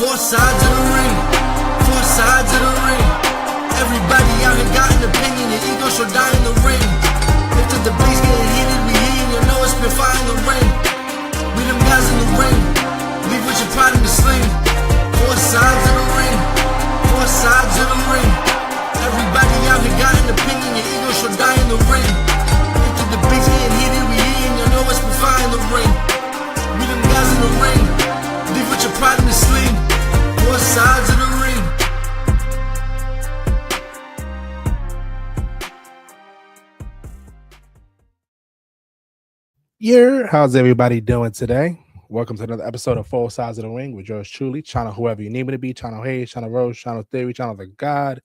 Four sides of the ring. Four sides of the ring. Everybody out here got an opinion. Your ego shall die in the ring. If the debate's getting heated, we heating. You know it's been fire in the ring. We them guys in the ring. Leave with your pride in the sling. Four sides of the ring. Four sides of the ring. Everybody out here got an opinion. Your ego shall die in the ring. If the debate's getting heated, we heating. You know it's been fire in the ring. We them guys in the ring. Leave with your pride in the sling. Four sides of the ring. Yeah, how's everybody doing today? Welcome to another episode of Four Sides of the Ring with yours truly, Channel whoever you need me to be, Channel Hayes, Channel Rose, Channel Theory, Channel the God.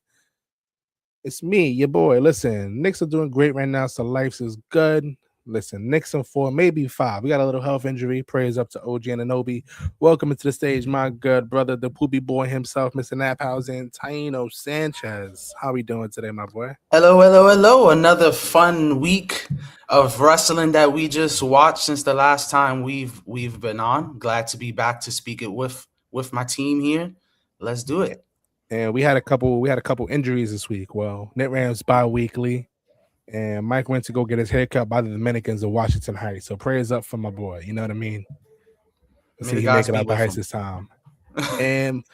It's me, your boy. Listen, Knicks are doing great right now, so life is good. Listen, Knicks in 4, maybe 5. We got a little health injury. Praise up to OG Anunoby. Welcome to the stage, my good brother, the poopy boy himself, Mr. Naphausen, Taino Sanchez. How we doing today, my boy? Hello. Another fun week of wrestling that we just watched since the last time we've been on. Glad to be back to speak it with my team here. Let's do it. And we had a couple injuries this week. Well, Net Rams bi-weekly. And Mike went to go get his haircut by the Dominicans of Washington Heights. So prayers up for my boy. You know what I mean? Let's see he make it out the Heights this time. And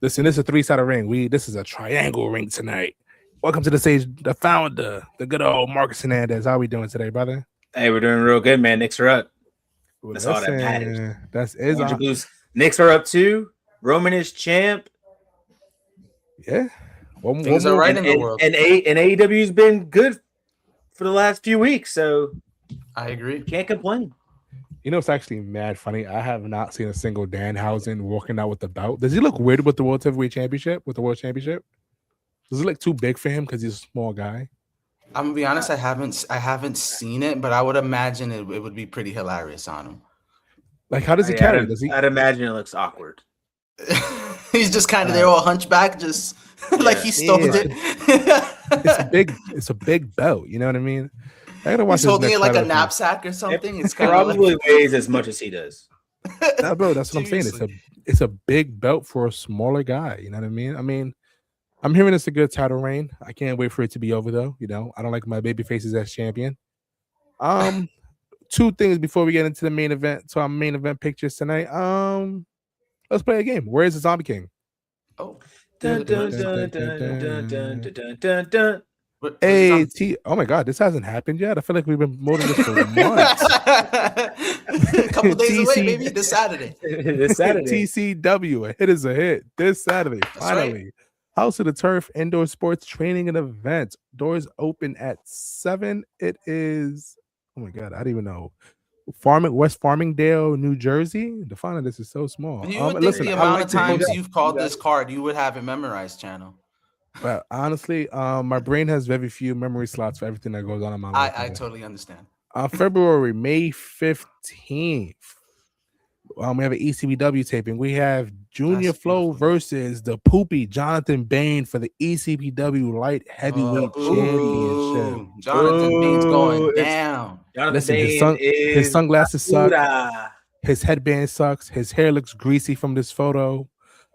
listen, this is a 3-sided ring. This is a triangle ring tonight. Welcome to the stage, the founder, the good old Marcus Hernandez. How we doing today, brother? Hey, we're doing real good, man. Knicks are up. Well, That's all that matters. That's is Orange Blues. Knicks are up too. Roman is champ. Yeah. Things are right in the world. And AEW's been good for the last few weeks, so I agree. Can't complain. You know, it's actually mad funny. I have not seen a single Danhausen walking out with the belt. Does he look weird with the World Heavyweight Championship? With the World Championship? Does it look too big for him because he's a small guy? I'm gonna be honest. I haven't seen it, but I would imagine it would be pretty hilarious on him. Like, how does he carry? I'd imagine it looks awkward. He's just kind of there, all hunchback, just like he stole it. It's a big belt. You know what I mean? I gotta watch. He's holding it like a knapsack or something. It's probably weighs as much as he does. Nah, bro, that's what I'm saying. It's a big belt for a smaller guy. You know what I mean? I'm hearing it's a good title reign. I can't wait for it to be over, though. You know, I don't like my baby faces as champion. Two things before we get into the main event. So our main event pictures tonight. Let's play a game. Where is the Zombie King? Oh. Dun, dun, dun, dun, dun, dun, dun, dun, dun. Hey, oh my God, this hasn't happened yet. I feel like we've been promoting this for months. A couple days away, maybe this Saturday. TCW, a hit is a hit. This Saturday, finally. Right. House of the Turf Indoor Sports Training and Events. Doors open at 7. It is, oh my God, I don't even know. West Farmingdale, New Jersey. The font of this is so small. You would think the amount of times you've called this card, you would have it memorized, channel. But honestly, my brain has very few memory slots for everything that goes on in my life. I totally understand. February, May 15th. We have an ECBW taping. We have Junior Flow versus the poopy Jonathan Bain for the ECBW Light Heavyweight Championship. Jonathan Bain's going down. Listen, his sunglasses suck. His headband sucks. His hair looks greasy from this photo.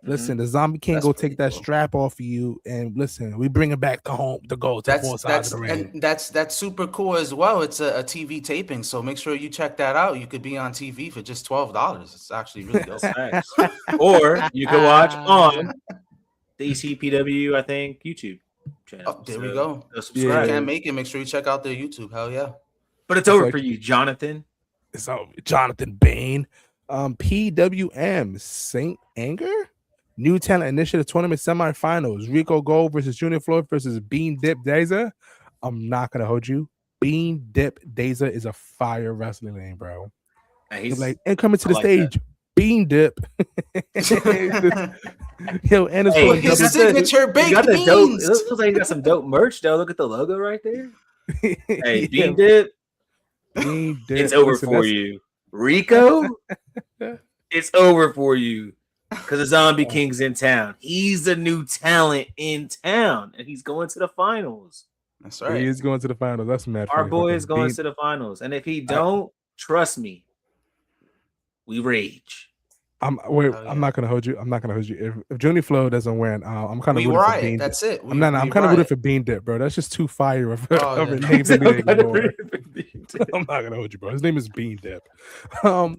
Listen, the Zombie King go take that strap off of you, and listen, we bring it back to home to go to four sides of the ring. And that's super cool as well. It's a TV taping, so make sure you check that out. You could be on TV for just $12. It's actually really dope. Or you can watch on the ECPW, I think, YouTube channel. Oh, there we go. If you can't make it, make sure you check out their YouTube. Hell yeah. But it's over for you, Jonathan. It's over. Jonathan Bain. PWM Saint Anger. New Talent Initiative Tournament Semifinals. Rico Gold versus Junior Floyd versus Bean Dip Daza. I'm not going to hold you. Bean Dip Daza is a fire wrestling name, bro. Like, and coming to the stage, that. Bean Dip. Yo, and it's his signature baked beans. It looks like he got some dope merch, though. Look at the logo right there. Hey, Bean Dip. Bean Dip. It's over for you. Rico, it's over for you. Because the Zombie King's in town. He's the new talent in town, and he's going to the finals. That's right. He is going to the finals. That's mad. Our boy is going to the finals, and if he don't, trust me, we rage. I'm not gonna hold you. I'm not gonna hold you. If Junior Flow doesn't win, I'm kind of We rooting for riot. Bean. That's it. I'm not. I'm we kind of rooting riot. for Bean Dip, bro. That's just too fire of, Oh, of yeah, a no. name to be I'm gonna ignored. root for Bean Dip. I'm not gonna hold you, bro. His name is Bean Dip. Um,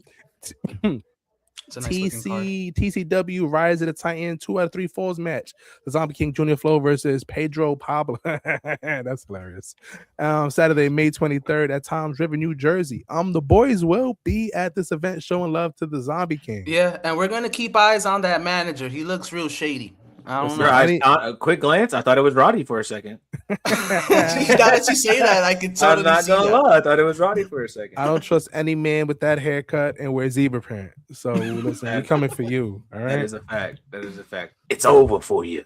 It's a nice looking card. TCW Rise of the Titan 2 out of 3 falls match. The Zombie King Junior Flow versus Pedro Pablo. That's hilarious. Saturday, May 23rd at Tom's River, New Jersey. The boys will be at this event showing love to the Zombie King. Yeah, and we're gonna keep eyes on that manager. He looks real shady. I don't Listen, know. A quick glance, I thought it was Roddy for a second. Now that you say that, I can totally I'm not see gonna that. lie, I thought it was Roddy for a second. I don't trust any man with that haircut and wear zebra print. So listen, we coming for you. All right. That is a fact. That is a fact. It's over for you.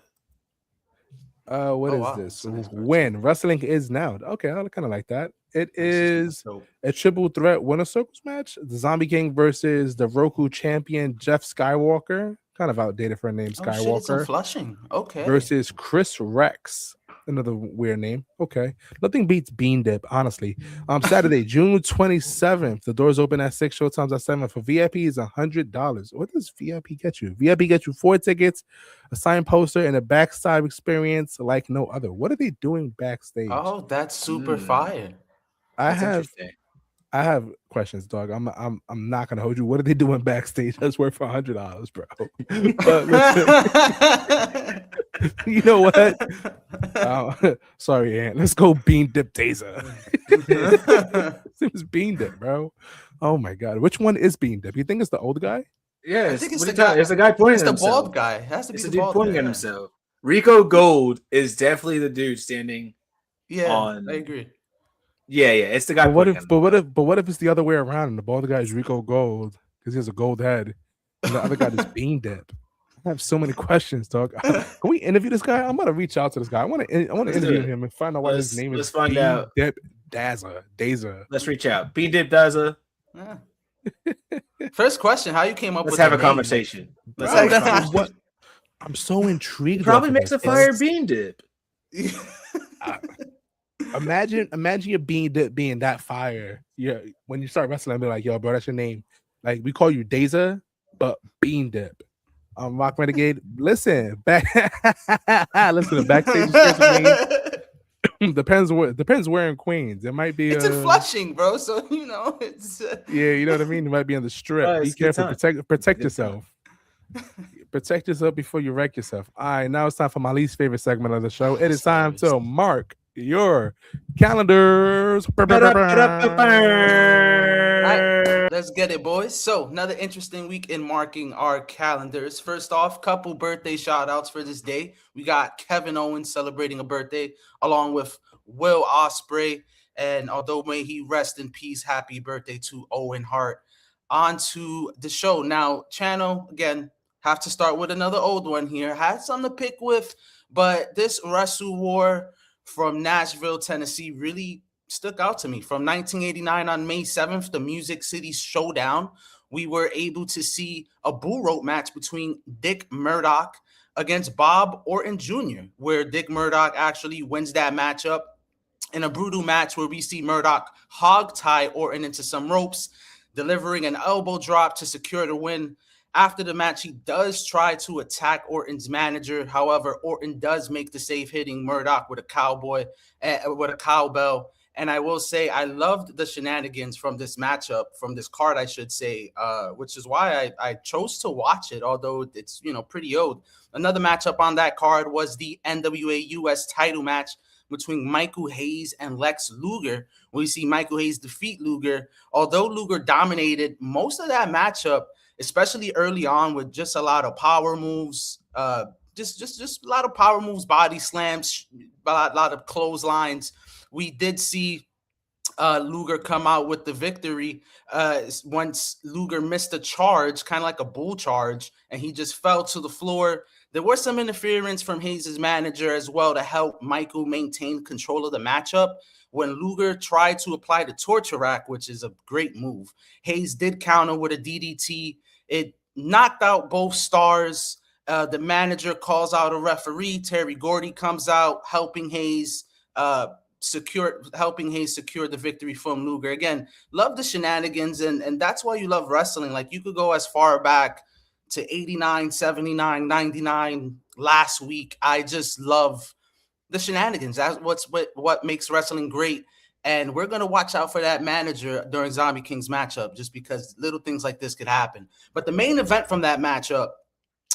What is wow. this? That's a nice card. When wrestling is now. Okay, I kind of like that. It is So, a triple threat winner circles match. The Zombie King versus the Roku champion Jeff Skywalker. Kind of outdated for a name, oh, shit, it's in Skywalker. Flushing. Okay. Versus Chris Rex. Another weird name. Okay. Nothing beats Bean Dip, honestly. Saturday, June 27th. The doors open at 6, showtimes at 7. For VIP is $100. What does VIP get you? VIP gets you 4 tickets, a signed poster, and a backstage experience like no other. What are they doing backstage? Oh, that's super fire. I have questions, dog. I'm not gonna hold you. What are they doing backstage? That's worth $100, bro. But listen, you know what? Sorry, Ant. Let's go Bean Dip Taser. It was Bean Dip, bro. Oh my god, which one is Bean Dip? You think it's the old guy? Yeah, I think it's what the are you talking- guy. It's the guy pointing It's at the himself. bald guy. It has to be It's the the dude bald pointing guy. at himself. Rico Gold is definitely the dude standing. Yeah, on- I agree. Yeah, it's the guy. But what pointing if? at But what if it's the other way around? And the bald guy is Rico Gold because he has a gold head, and the other guy is Bean Dip. I have so many questions, dog. Can we interview this guy? I'm gonna reach out to this guy. I want to Let's do interview it. him and find out why his name Let's is find Bean out. Dip Daza. Let's reach out. Bean Dip Daza. Yeah. First question: how you came up Let's with have the a name? conversation. Let's Bro, have a conversation. what? I'm so intrigued. He probably off of makes a this. fire bean dip. Imagine your Bean Dip being that fire. Yeah, when you start wrestling, I'll be like, yo, bro, that's your name. Like we call you Daza, but Bean Dip. Rock Renegade. Listen, listen, the backstage experience depends where in Queens. It might be It's in Flushing, bro. So you know it's. Yeah, you know what I mean. It might be on the strip. Oh, Be it's good careful. time. Protect Good yourself. Protect yourself before you wreck yourself. All right, now it's time for my least favorite segment of the show. It is time to mark your calendars. All right, let's get it, boys. So another interesting week in marking our calendars. First off, couple birthday shout outs for this day. We got Kevin Owens celebrating a birthday along with Will Ospreay. And although may he rest in peace, happy birthday to Owen Hart. On to the show. Now, Channel, again, have to start with another old one here. Had some to pick with, but this Wrestle War from Nashville, Tennessee really stuck out to me. From 1989 on May 7th, the Music City Showdown, we were able to see a bull rope match between Dick Murdoch against Bob Orton Jr., where Dick Murdoch actually wins that matchup in a brutal match where we see Murdoch hog tie Orton into some ropes, delivering an elbow drop to secure the win. After the match, he does try to attack Orton's manager. However, Orton does make the save, hitting Murdoch with a cowbell. And I will say, I loved the shenanigans from this matchup, from this card, I should say, which is why I chose to watch it, although it's, pretty old. Another matchup on that card was the NWA US title match between Michael Hayes and Lex Luger. We see Michael Hayes defeat Luger. Although Luger dominated most of that matchup, especially early on with just a lot of power moves, just a lot of power moves, body slams, a lot of clotheslines. We did see Luger come out with the victory once Luger missed a charge, kind of like a bull charge, and he just fell to the floor. There was some interference from Hayes' manager as well to help Michael maintain control of the matchup. When Luger tried to apply the torture rack, which is a great move, Hayes did counter with a DDT. It knocked out both stars. The manager calls out a referee. Terry Gordy comes out, helping Hayes secure the victory from Luger. Again, love the shenanigans, and that's why you love wrestling. Like, you could go as far back to 89, 79, 99 last week. I just love the shenanigans. That's what makes wrestling great. And we're going to watch out for that manager during Zombie King's matchup, just because little things like this could happen. But the main event from that matchup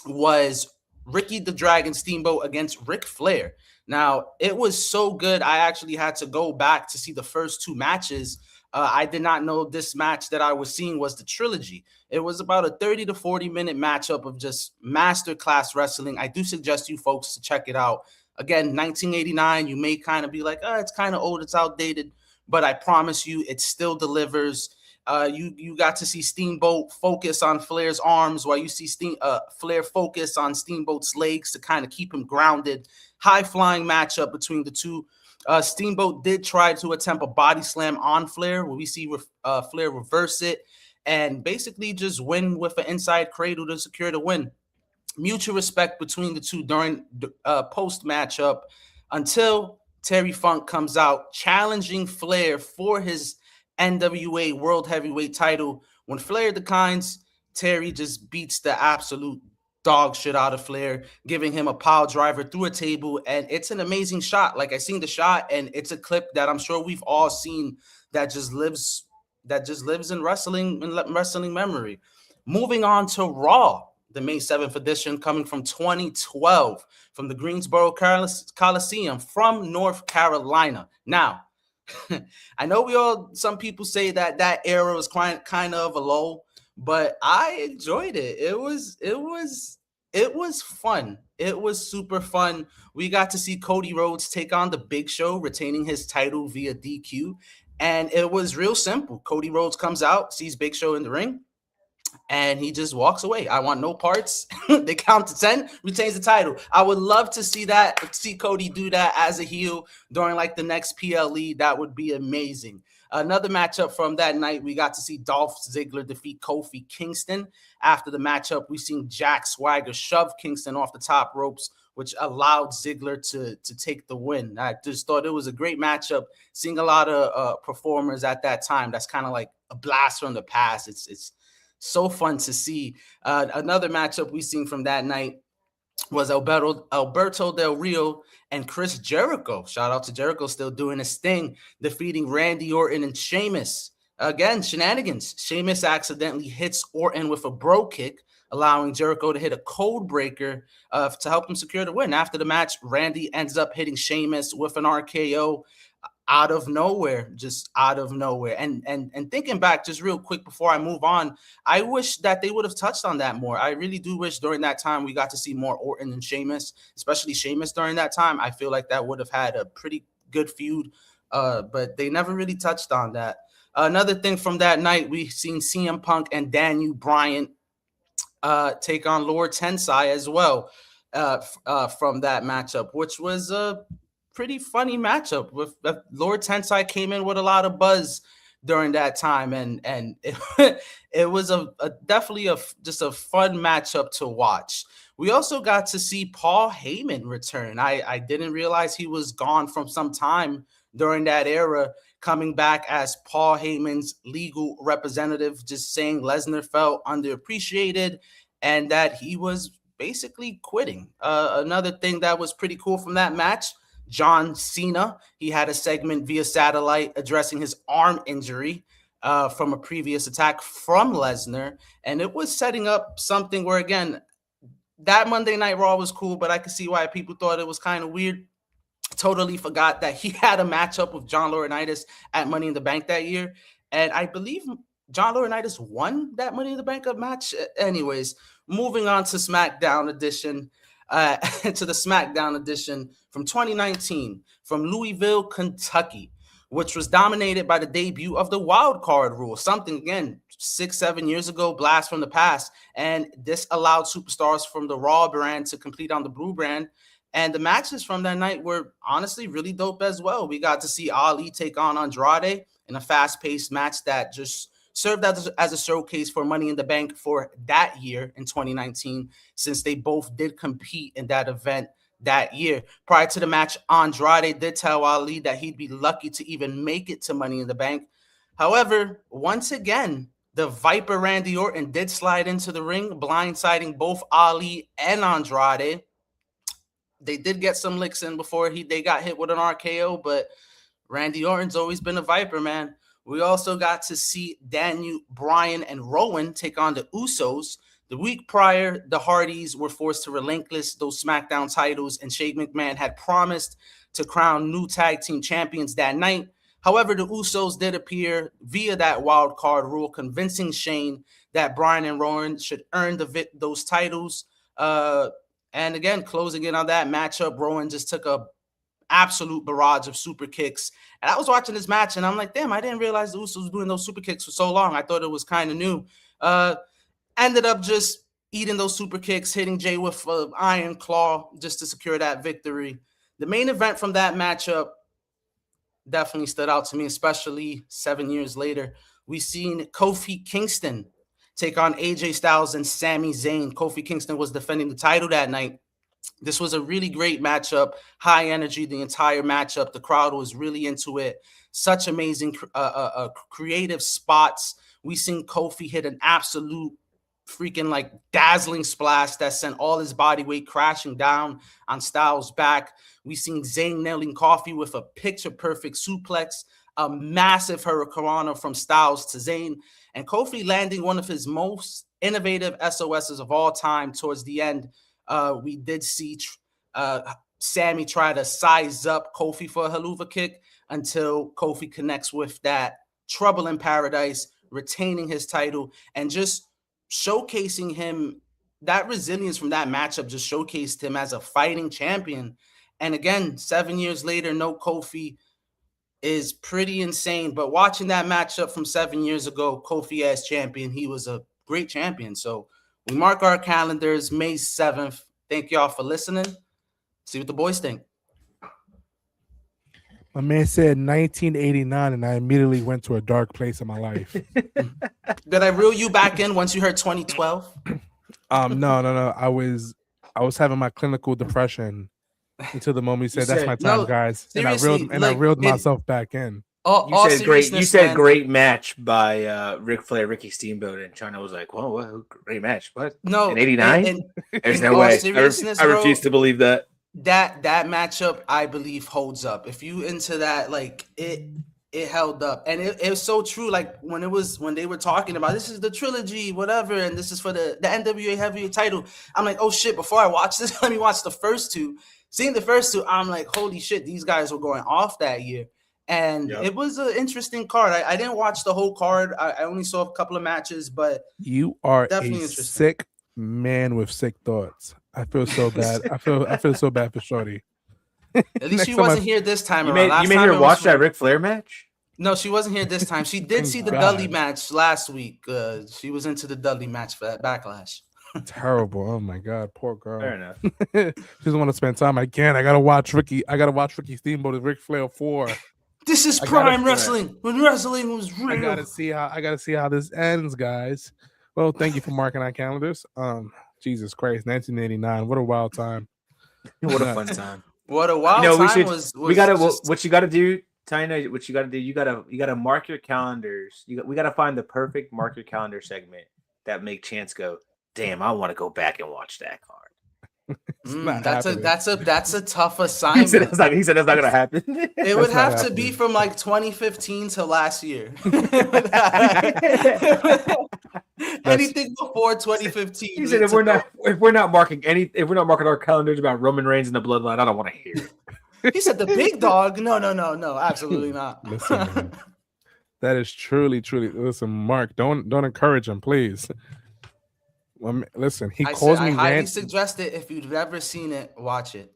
was Ricky the Dragon Steamboat against Ric Flair. Now, it was so good, I actually had to go back to see the first two matches. I did not know this match that I was seeing was the trilogy. It was about a 30 to 40-minute matchup of just masterclass wrestling. I do suggest you folks to check it out. Again, 1989, you may kind of be like, oh, it's kind of old, it's outdated, but I promise you it still delivers. You got to see Steamboat focus on Flair's arms while you see Flair focus on Steamboat's legs to kind of keep him grounded. High-flying matchup between the two. Steamboat did try to attempt a body slam on Flair, where we see Flair reverse it and basically just win with an inside cradle to secure the win. Mutual respect between the two during the post matchup until Terry Funk comes out challenging Flair for his NWA World Heavyweight title. When Flair declines, Terry just beats the absolute dog shit out of Flair, giving him a pile driver through a table. And it's an amazing shot. Like, I seen the shot, and it's a clip that I'm sure we've all seen that just lives in wrestling memory. Moving on to Raw, the May 7th edition, coming from 2012 from the Greensboro Coliseum from North Carolina. Now, I know some people say that era was kind of a low, but I enjoyed it. It was fun. It was super fun. We got to see Cody Rhodes take on the Big Show, retaining his title via DQ. And it was real simple. Cody Rhodes comes out, sees Big Show in the ring, and he just walks away. I want no parts. They count to 10, retains the title. I would love to see Cody do that as a heel during like the next PLE. That would be amazing. Another matchup from that night, we got to see Dolph Ziggler defeat Kofi Kingston. After the matchup, we seen Jack Swagger shove Kingston off the top ropes, which allowed Ziggler to take the win. I just thought it was a great matchup. Seeing a lot of performers at that time, that's kind of like a blast from the past. It's so fun to see. Another matchup we seen from that night was Alberto Del Rio and Chris Jericho. Shout out to Jericho, still doing his thing, defeating Randy Orton and Sheamus. Again, shenanigans. Sheamus accidentally hits Orton with a bro kick, allowing Jericho to hit a code breaker to help him secure the win. After the match, Randy ends up hitting Sheamus with an RKO out of nowhere. And thinking back just real quick before I move on, I wish that they would have touched on that more. I really do wish during that time we got to see more Orton and Sheamus, especially Sheamus during that time. I feel like that would have had a pretty good feud, but they never really touched on that. Another thing from that night, we seen CM Punk and Daniel Bryan take on Lord Tensai as well from that matchup, which was a pretty funny matchup. With Lord Tensai came in with a lot of buzz during that time, and it was definitely just a fun matchup to watch. We also got to see Paul Heyman return. I didn't realize he was gone from some time during that era, coming back as Paul Heyman's legal representative, just saying Lesnar felt underappreciated and that he was basically quitting. Another thing that was pretty cool from that match, John Cena, he had a segment via satellite addressing his arm injury from a previous attack from Lesnar, and it was setting up something where, again, that Monday Night Raw was cool, but I could see why people thought it was kind of weird. Totally forgot that he had a matchup with John Laurinaitis at Money in the Bank that year, and I believe John Laurinaitis won that Money in the Bank match. Anyways, moving on to SmackDown edition, to the SmackDown edition from 2019 from Louisville, Kentucky, which was dominated by the debut of the wild card rule, something, again, 6-7 years ago, blast from the past. And this allowed superstars from the Raw brand to compete on the Blue brand. And the matches from that night were honestly really dope as well. We got to see Ali take on Andrade in a fast-paced match that just served as a showcase for Money in the Bank for that year in 2019, since they both did compete in that event that year. Prior to the match, Andrade did tell Ali that he'd be lucky to even make it to Money in the Bank. However, once again, The Viper Randy Orton did slide into the ring, blindsiding both Ali and Andrade. They did get some licks in before they got hit with an RKO, but Randy Orton's always been a Viper, man. We also got to see Daniel Bryan and Rowan take on the Usos. The week prior, the Hardys were forced to relinquish those SmackDown titles, and Shane McMahon had promised to crown new tag team champions that night. However, the Usos did appear via that wild card rule, convincing Shane that Bryan and Rowan should earn those titles. And again, closing in on that matchup, Rowan just took a absolute barrage of super kicks. And I was watching this match and I'm like, damn, I didn't realize the Usos were doing those super kicks for so long. I thought it was kind of new. Ended up just eating those super kicks, hitting Jay with an iron claw just to secure that victory. The main event from that matchup definitely stood out to me, especially 7 years later. We seen Kofi Kingston take on AJ Styles and Sami Zayn. Kofi Kingston was defending the title that night. This was a really great matchup, high energy the entire matchup. The crowd was really into it. Such amazing creative spots. We seen Kofi hit an absolute freaking like dazzling splash that sent all his body weight crashing down on Styles' back. We seen Zayn nailing Kofi with a picture-perfect suplex, a massive hurricanrana from Styles to Zayn, and Kofi landing one of his most innovative SOSs of all time towards the end. We did see Sammy try to size up Kofi for a haluva kick until Kofi connects with that Trouble in Paradise, retaining his title and just showcasing him. That resilience from that matchup just showcased him as a fighting champion. And again, 7 years later, no Kofi is pretty insane. But watching that matchup from 7 years ago, Kofi as champion, he was a great champion. So we mark our calendars May 7th. Thank y'all for listening. See what the boys think. My man said 1989, and I immediately went to a dark place in my life. Did I reel you back in once you heard 2012? No. I was having my clinical depression until the moment you said that's my time, guys. And I reeled myself back in. You said great. You said great match by Ric Flair, Ricky Steamboat, and China was like, "Whoa, what great match!" What? No, in '89. There's no way. I refuse to believe that. That matchup, I believe, holds up. If you into that, like it held up, and it was so true. Like when they were talking about this is the trilogy, whatever, and this is for the NWA Heavyweight title. I'm like, oh shit! Before I watch this, let me watch the first two. Seeing the first two, I'm like, holy shit! These guys were going off that year. And It was an interesting card. I didn't watch the whole card. I only saw a couple of matches, but you are definitely a sick man with sick thoughts. I feel so bad. I feel so bad for Shorty. At least she wasn't here this time around. You made her watch that Ric Flair match? No, she wasn't here this time. She did see the Dudley match last week. She was into the Dudley match for that Backlash. Terrible. Oh my god, poor girl. Fair enough. She doesn't want to spend time. I gotta watch Ricky Steamboat and Ric Flair 4. This is prime wrestling. When wrestling was real. I gotta see how this ends, guys. Well, thank you for marking our calendars. Jesus Christ, 1989. What a wild time. What a fun time. What a wild time was. What you gotta do, Tina, what you gotta do, you gotta mark your calendars. We gotta find the perfect mark your calendar segment that make Chance go, damn, I want to go back and watch that card. That's a tough assignment. He said that's not gonna happen. It would have to be from like 2015 to last year. Anything before 2015. He said if we're not marking our calendars about Roman Reigns and the Bloodline, I don't want to hear it. He said the big dog. No, absolutely not. Listen, man, that is truly. Listen, Mark, don't encourage him, please. Listen, he calls me. I highly suggest it. If you've ever seen it, watch it.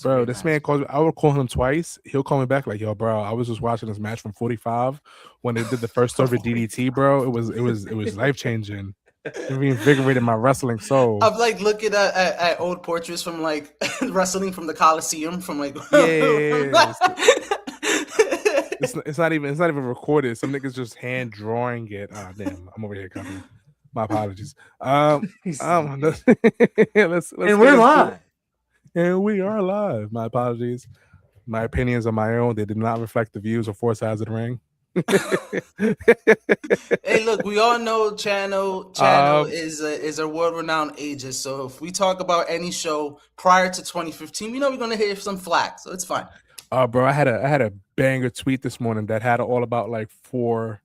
Bro, this man calls me. I would call him twice. He'll call me back like, "Yo, bro, I was just watching this match from 45 when they did the first over DDT, bro. It was life changing. It reinvigorated my wrestling soul." I'm like looking at old portraits from like wrestling from the Coliseum from like It's not even recorded. Some niggas just hand drawing it. Oh damn, I'm over here copying. My apologies. Let's and we're live. And we are live. My apologies. My opinions are my own. They did not reflect the views of Four Sides of the Ring. Hey, look, we all know Chano Um, is a world renowned agent. So if we talk about any show prior to 2015, we know we're gonna hear some flack. So it's fine. bro, I had a banger tweet this morning that had all about like 4,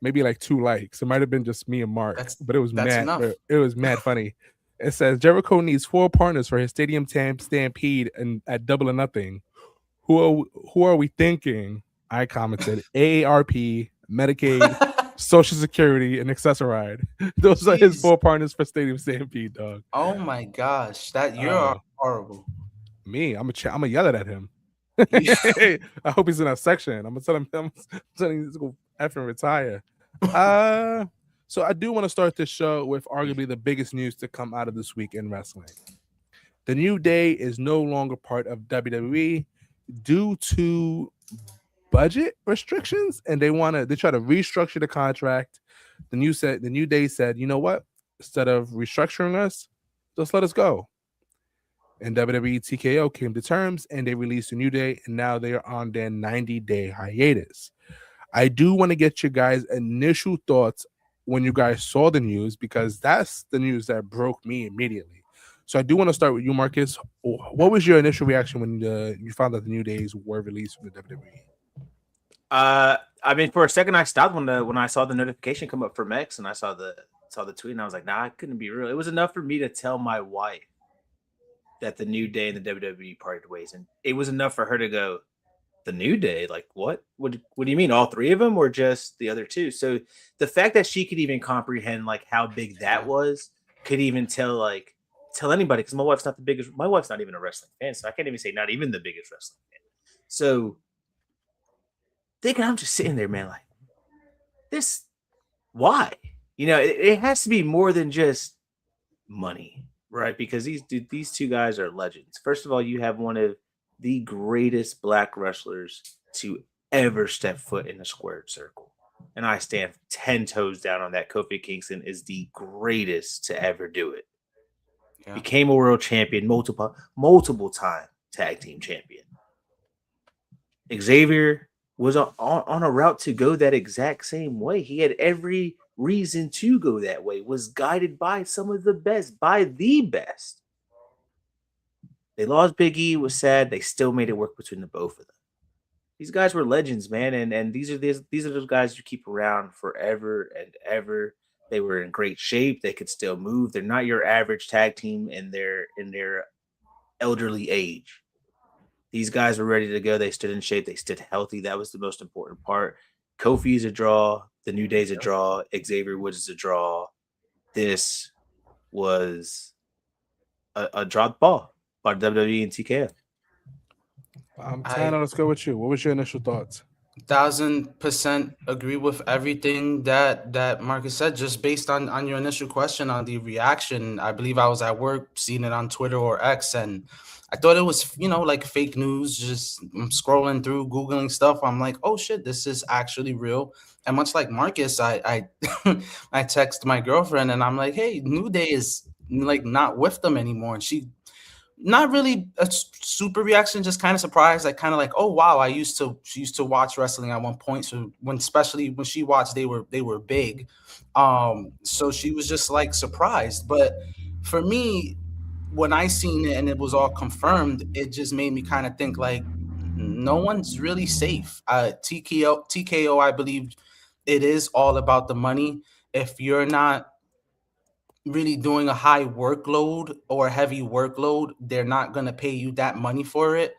maybe like 2 likes. It might have been just me and Mark, but it was That's mad. enough. It was mad funny. It says Jericho needs 4 partners for his stadium stampede and at Double or Nothing. Who are we thinking? I commented AARP, Medicaid, Social Security, and Accessoride. Those are his Jeez. 4 partners for stadium stampede, dog. Oh my gosh, that you're horrible. Me, I'm gonna yell it at him. I hope he's in that section. I'm gonna tell him. I'm telling him to go effing retire. So I do want to start this show with arguably the biggest news to come out of this week in wrestling. The New Day is no longer part of WWE due to budget restrictions, and they try to restructure the contract. The New Day said, you know what? Instead of restructuring us, just let us go. And WWE TKO came to terms, and they released a New Day, and now they are on their 90-day hiatus. I do want to get your guys' initial thoughts when you guys saw the news, because that's the news that broke me immediately. So I do want to start with you, Marcus. What was your initial reaction when you found that the New Days were released from the WWE? I mean, for a second, I stopped when I saw the notification come up from X, and I saw the tweet, and I was like, nah, it couldn't be real. It was enough for me to tell my wife that the New Day and the WWE parted ways, and it was enough for her to go, the New Day? Like, what? What do you mean? All 3 of them, or just the other 2? So the fact that she could even comprehend like how big that was, could even tell anybody, because my wife's not even a wrestling fan, so I can't even say not even the biggest wrestling fan. So thinking, I'm just sitting there, man, like, this, why? You know, it has to be more than just money, right? Because these 2 guys are legends. First of all, you have one of the greatest black wrestlers to ever step foot in a squared circle. And I stand 10 toes down on that. Kofi Kingston is the greatest to ever do it. Yeah. Became a world champion, multiple time tag team champion. Xavier was on a route to go that exact same way. He had every reason to go that way, was guided by some of the best, by the best. They lost Big E, was sad. They still made it work between the both of them. These guys were legends, man, and these are those guys you keep around forever and ever. They were in great shape. They could still move. They're not your average tag team in their elderly age. These guys were ready to go. They stood in shape. They stood healthy. That was the most important part. Kofi is a draw. The New Day's a draw. Xavier Woods is a draw. This was a dropped ball by WWE and TKO. Tana, let's go with you. What was your initial thoughts? 1000% agree with everything that Marcus said, just based on your initial question on the reaction. I believe I was at work seeing it on Twitter or X, and I thought it was, like fake news. Just I'm scrolling through, Googling stuff. I'm like, oh shit, this is actually real. And much like Marcus, I I text my girlfriend and I'm like, hey, New Day is like not with them anymore. And she, not really a super reaction, just kind of surprised. Like kind of like, oh wow, she used to watch wrestling at one point. So especially when she watched, they were big. So she was just like surprised. But for me, when I seen it and it was all confirmed, it just made me kind of think like no one's really safe. TKO, I believe it is all about the money. If you're not really doing a high workload or a heavy workload, they're not going to pay you that money for it.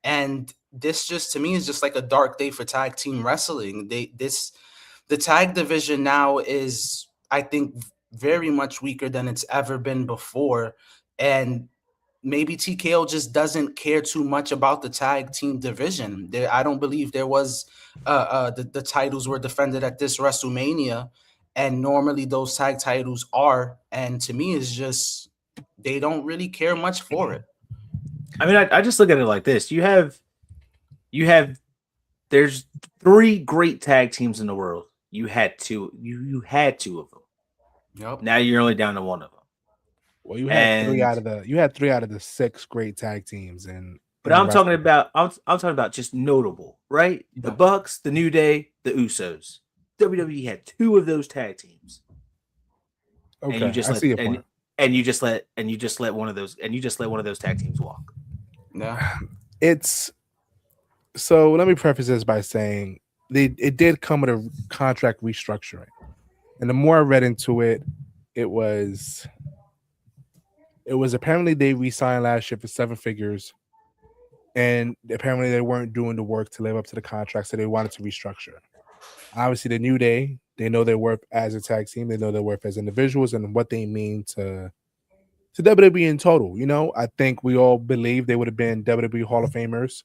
And this just, to me, is just like a dark day for tag team wrestling. The tag division now is, I think, very much weaker than it's ever been before. And maybe TKO just doesn't care too much about the tag team division. I don't believe there was the titles were defended at this WrestleMania. And normally those tag titles are, and to me, it's just they don't really care much for it. I mean, I just look at it like this: there's 3 great tag teams in the world. You had 2 of them. Yep. Now you're only down to 1 of them. Well, you had 3 out of the 6 great tag teams, but I'm talking about just notable, right? The Bucks, the New Day, the Usos. WWE had 2 of those tag teams. Okay, And you just I let see your point. and you just let one of those tag teams walk. Yeah. It's so. Let me preface this by saying it did come with a contract restructuring, and the more I read into it, it was apparently they re-signed last year for 7 figures, and apparently they weren't doing the work to live up to the contract, so they wanted to restructure. Obviously, the New Day, they know their worth as a tag team, they know their worth as individuals, and what they mean to WWE in total. You know, I think we all believe they would have been WWE Hall of Famers,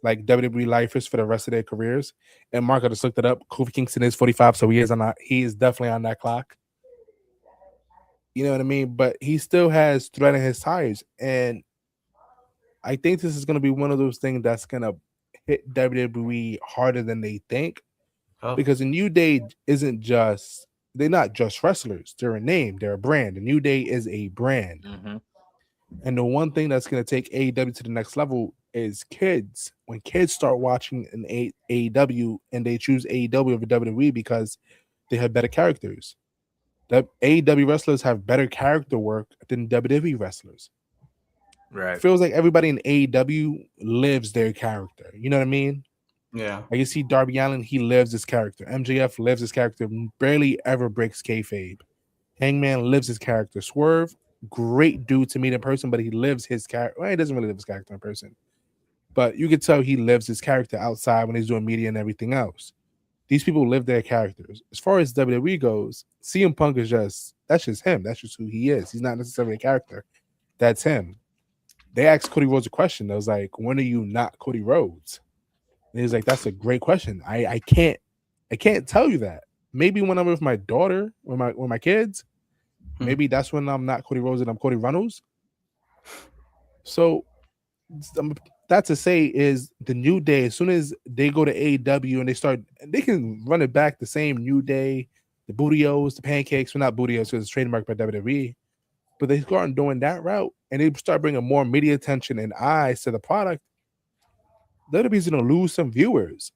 like WWE lifers for the rest of their careers. And Mark, I just looked it up. Kofi Kingston is 45, so he is definitely on that clock. You know what I mean? But he still has thread in his tires. And I think this is going to be one of those things that's going to hit WWE harder than they think. Oh. Because the New Day they're not just wrestlers. They're a name. They're a brand. The New Day is a brand. Mm-hmm. And the one thing that's going to take AEW to the next level is kids. When kids start watching an AEW and they choose AEW over WWE because they have better characters. The AEW wrestlers have better character work than WWE wrestlers. Right. It feels like everybody in AEW lives their character. You know what I mean? Yeah. Like you see Darby Allin, he lives his character. MJF lives his character, barely ever breaks kayfabe. Hangman lives his character. Swerve, great dude to meet in person, but he lives his character. Well, he doesn't really live his character in person, but you could tell he lives his character outside when he's doing media and everything else. These people live their characters. As far as WWE goes, CM Punk is that's just him. That's just who he is. He's not necessarily a character. That's him. They asked Cody Rhodes a question. I was like, when are you not Cody Rhodes? And he's like, that's a great question. I can't tell you that. Maybe when I'm with my daughter or my kids, maybe that's when I'm not Cody Rhodes and I'm Cody Runnels. So that to say is the New Day, as soon as they go to AEW and they can run it back the same New Day, the Bootios, the Pancakes, well, not Bootios because it's trademarked by WWE, but they start doing that route and they start bringing more media attention and eyes to the product, WWE's going to lose some viewers.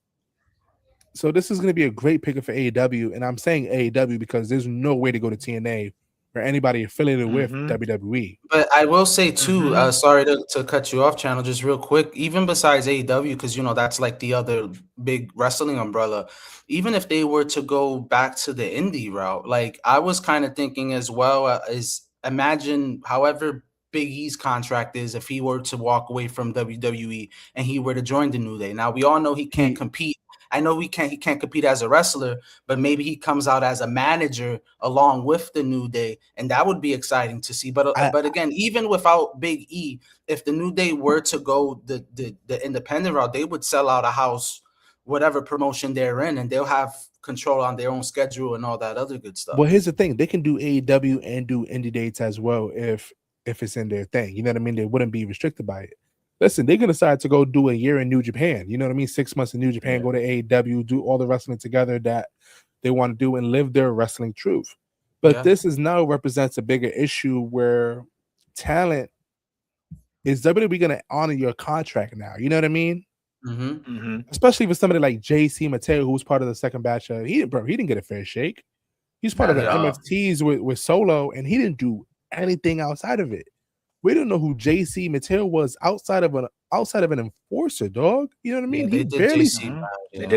So this is going to be a great pickup for AEW, and I'm saying AEW because there's no way to go to TNA or anybody affiliated with WWE. But I will say too, sorry to cut you off, Channel, just real quick. Even besides AEW, because that's like the other big wrestling umbrella. Even if they were to go back to the indie route, like I was kind of thinking as well, is imagine however Big E's contract is if he were to walk away from WWE and he were to join the New Day. Now we all know he can't compete. I know he can't compete as a wrestler, but maybe he comes out as a manager along with the New Day, and that would be exciting to see. But again, even without Big E, if the New Day were to go the independent route, they would sell out a house, whatever promotion they're in, and they'll have control on their own schedule and all that other good stuff. Well, here's the thing: they can do AEW and do indie dates as well if it's in their thing. You know what I mean? They wouldn't be restricted by it. Listen, they're gonna decide to go do a year in New Japan. You know what I mean? 6 months in New Japan, go to AEW, do all the wrestling together that they want to do, and live their wrestling truth. But this is now represents a bigger issue where talent is WWE gonna honor your contract now? You know what I mean? Especially with somebody like JC Mateo, who was part of the second batch. He didn't get a fair shake. He's part of the MFTs with Solo, and he didn't do anything outside of it. We don't know who JC Mateo was outside of an enforcer, dog. You know what I mean? They did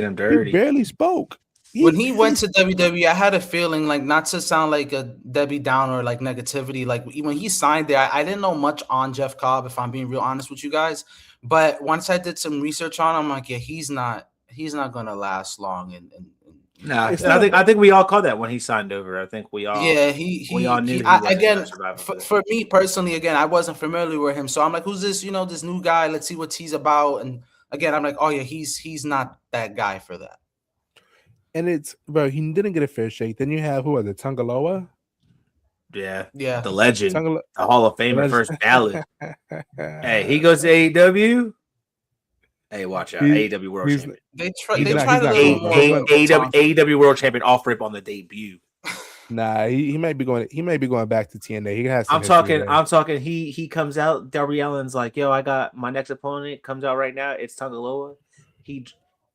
him dirty. He barely spoke. When he went to WWE, I had a feeling, like, not to sound like a Debbie Downer or like negativity, like when he signed there, I didn't know much on Jeff Cobb, if I'm being real honest with you guys. But once I did some research on him, I'm like, yeah, he's not gonna last long. I think we all called that when he signed over. I think we all we all knew for me personally, again, I wasn't familiar with him, so I'm like, who's this? This new guy. Let's see what he's about. And again, I'm like, oh yeah, he's not that guy for that. And he didn't get a fair shake. Then you have, who was it, Tungaloa? Yeah, the legend, the Hall of Famer, first ballot. Hey, he goes to AEW. Hey, watch out, AEW World Champion. AEW World Champion off rip on the debut. Nah, he might be going. He might be going back to TNA. He has. I'm talking. He comes out. Darby Allin's like, yo, I got my next opponent. Comes out right now. It's Tungaloa.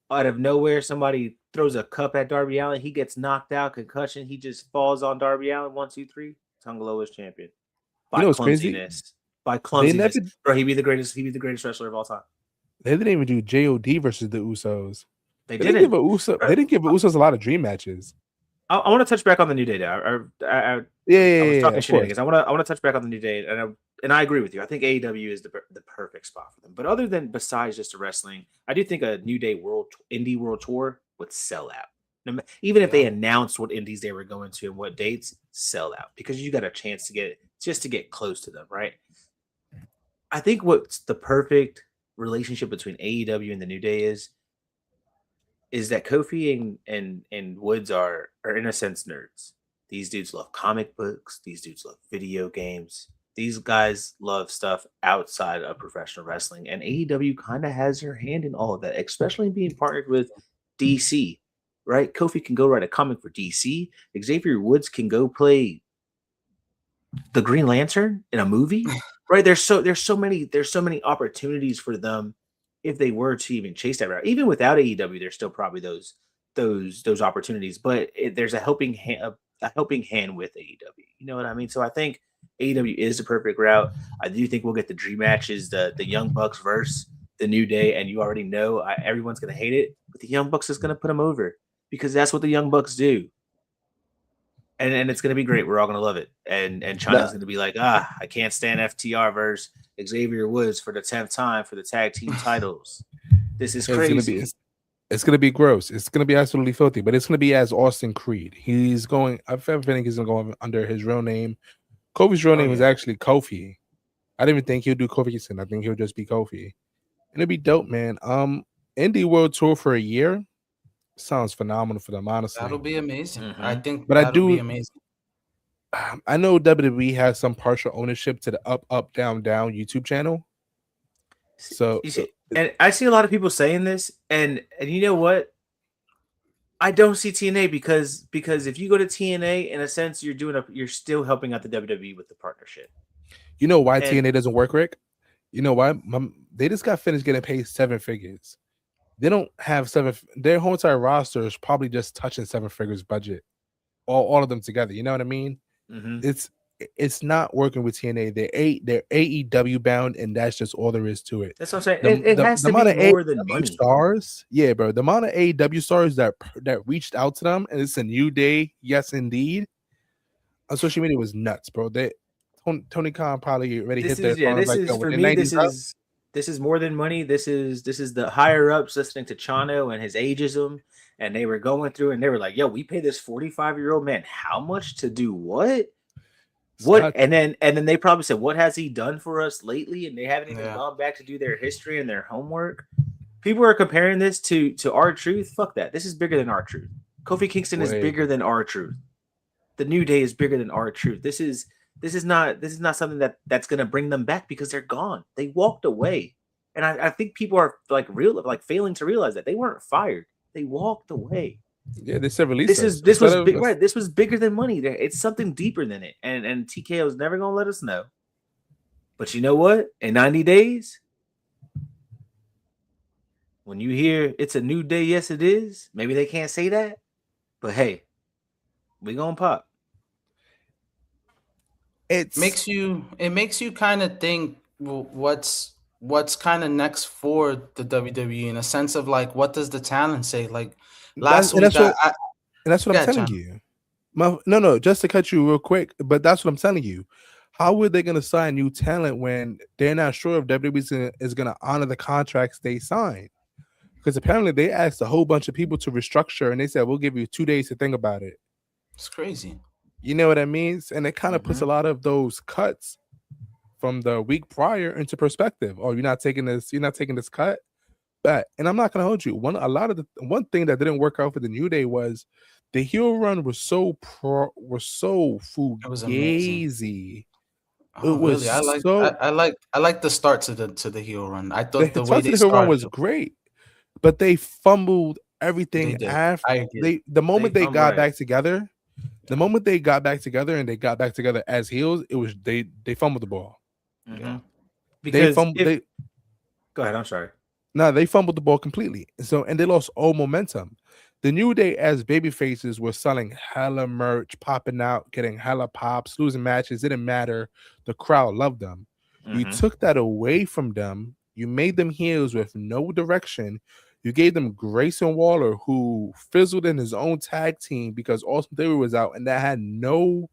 out of nowhere, somebody throws a cup at Darby Allin. He gets knocked out, concussion. He just falls on Darby Allin. 1, 2, 3. Tonga Loa is champion by what's crazy? clumsiness. By They clumsiness, never, bro. He'd be the greatest. He'd be the greatest wrestler of all time. they didn't even do JOD versus the Usos. They They didn't. didn't give Usos a lot of dream matches. I want to touch back on the New Day. I was talking shenanigans. I want to touch back on the New Day, and I agree with you. I think AEW is the perfect spot for them. But besides just the wrestling, I do think a New Day Indie World Tour would sell out. Even if they announced what indies they were going to and what dates, sell out because you got a chance to get close to them, right? I think what's the perfect relationship between AEW and the New Day is that Kofi and Woods are in a sense nerds. These dudes love comic books. These dudes love video games. These guys love stuff outside of professional wrestling. And AEW kind of has their hand in all of that, especially being partnered with DC, right? Kofi can go write a comic for DC. Xavier Woods can go play the Green Lantern in a movie, right? There's so many opportunities for them if they were to even chase that route. Even without AEW, there's still probably those opportunities, but there's a helping hand with AEW. You know what I mean? So I think AEW is the perfect route. I do think we'll get the dream matches, the Young Bucks versus the New Day, and you already know everyone's going to hate it, but the Young Bucks is going to put them over because that's what the Young Bucks do. And it's going to be great. We're all going to love it. And China's going to be like, I can't stand FTR versus Xavier Woods for the 10th time for the tag team titles. This is crazy. It's going to be gross. It's going to be absolutely filthy, but it's going to be as Austin Creed. He's going, I think he's going to go under his real name. Kofi's real name is actually Kofi. I didn't even think he'll do Kofi Kingston. I think he'll just be Kofi. And it'd be dope, man. Indie World Tour for a year sounds phenomenal for them, honestly. That'll be amazing. Mm-hmm. I think that'll be amazing. I know WWE has some partial ownership to the Up, Down, Down YouTube channel. So, and I see a lot of people saying this, and you know what? I don't see TNA because if you go to TNA, in a sense, you're still helping out the WWE with the partnership. You know why TNA doesn't work, Rick? You know why? They just got finished getting paid 7 figures. They don't have 7. Their whole entire roster is probably just touching 7 figures budget. All of them together. You know what I mean? Mm-hmm. It's not working with TNA. They're AEW bound, and that's just all there is to it. That's what I'm saying. It has to be more than money. Stars, yeah, bro. The amount of AEW stars that reached out to them, and it's a New Day, yes, indeed. On social media was nuts, bro. Tony Khan probably already hit their. This is more than money. This is the higher ups listening to Chano and his ageism, and they were going through, and they were like, "Yo, we pay this 45-year-old man how much to do what?" And then they probably said, "What has he done for us lately?" And they haven't even gone back to do their history and their homework. People are comparing this to R-Truth. Fuck that. This is bigger than R-Truth. Kofi Kingston is bigger than R-Truth. The New Day is bigger than R-Truth. This is not something that's gonna bring them back because they're gone. They walked away, and I think people are failing to realize that they weren't fired. They walked away. Yeah, they said release. This was big, right. This was bigger than money. It's something deeper than it, and TKO is never gonna let us know. But you know what? In 90 days, when you hear it's a new day, yes, it is. Maybe they can't say that, but hey, we gonna pop. It makes you kind of think, well, what's kind of next for the WWE in a sense of like, what does the talent say? Like last week, that's what I'm telling you. No, just to cut you real quick, but that's what I'm telling you. How are they going to sign new talent when they're not sure if WWE is going to honor the contracts they signed? Because apparently they asked a whole bunch of people to restructure, and they said, we'll give you 2 days to think about it. It's crazy. You know what I mean? And it kind of puts a lot of those cuts from the week prior into perspective. Oh, you're not taking this cut. But, and I'm not going to hold you. One thing that didn't work out for the New Day was the heel run was so fugazi. It was amazing. Oh, it was really? I like the start to the heel run. I thought the way they started run was great, but they fumbled everything after the moment they got back together. The moment they got back together and they got back together as heels, it was they fumbled the ball. Mm-hmm. Because go ahead. I'm sorry. No, they fumbled the ball completely. And they lost all momentum. The New Day as baby faces were selling hella merch, popping out, getting hella pops, losing matches. Didn't matter. The crowd loved them. You took that away from them. You made them heels with no direction. You gave them Grayson Waller, who fizzled in his own tag team because Austin Theory was out, and that had no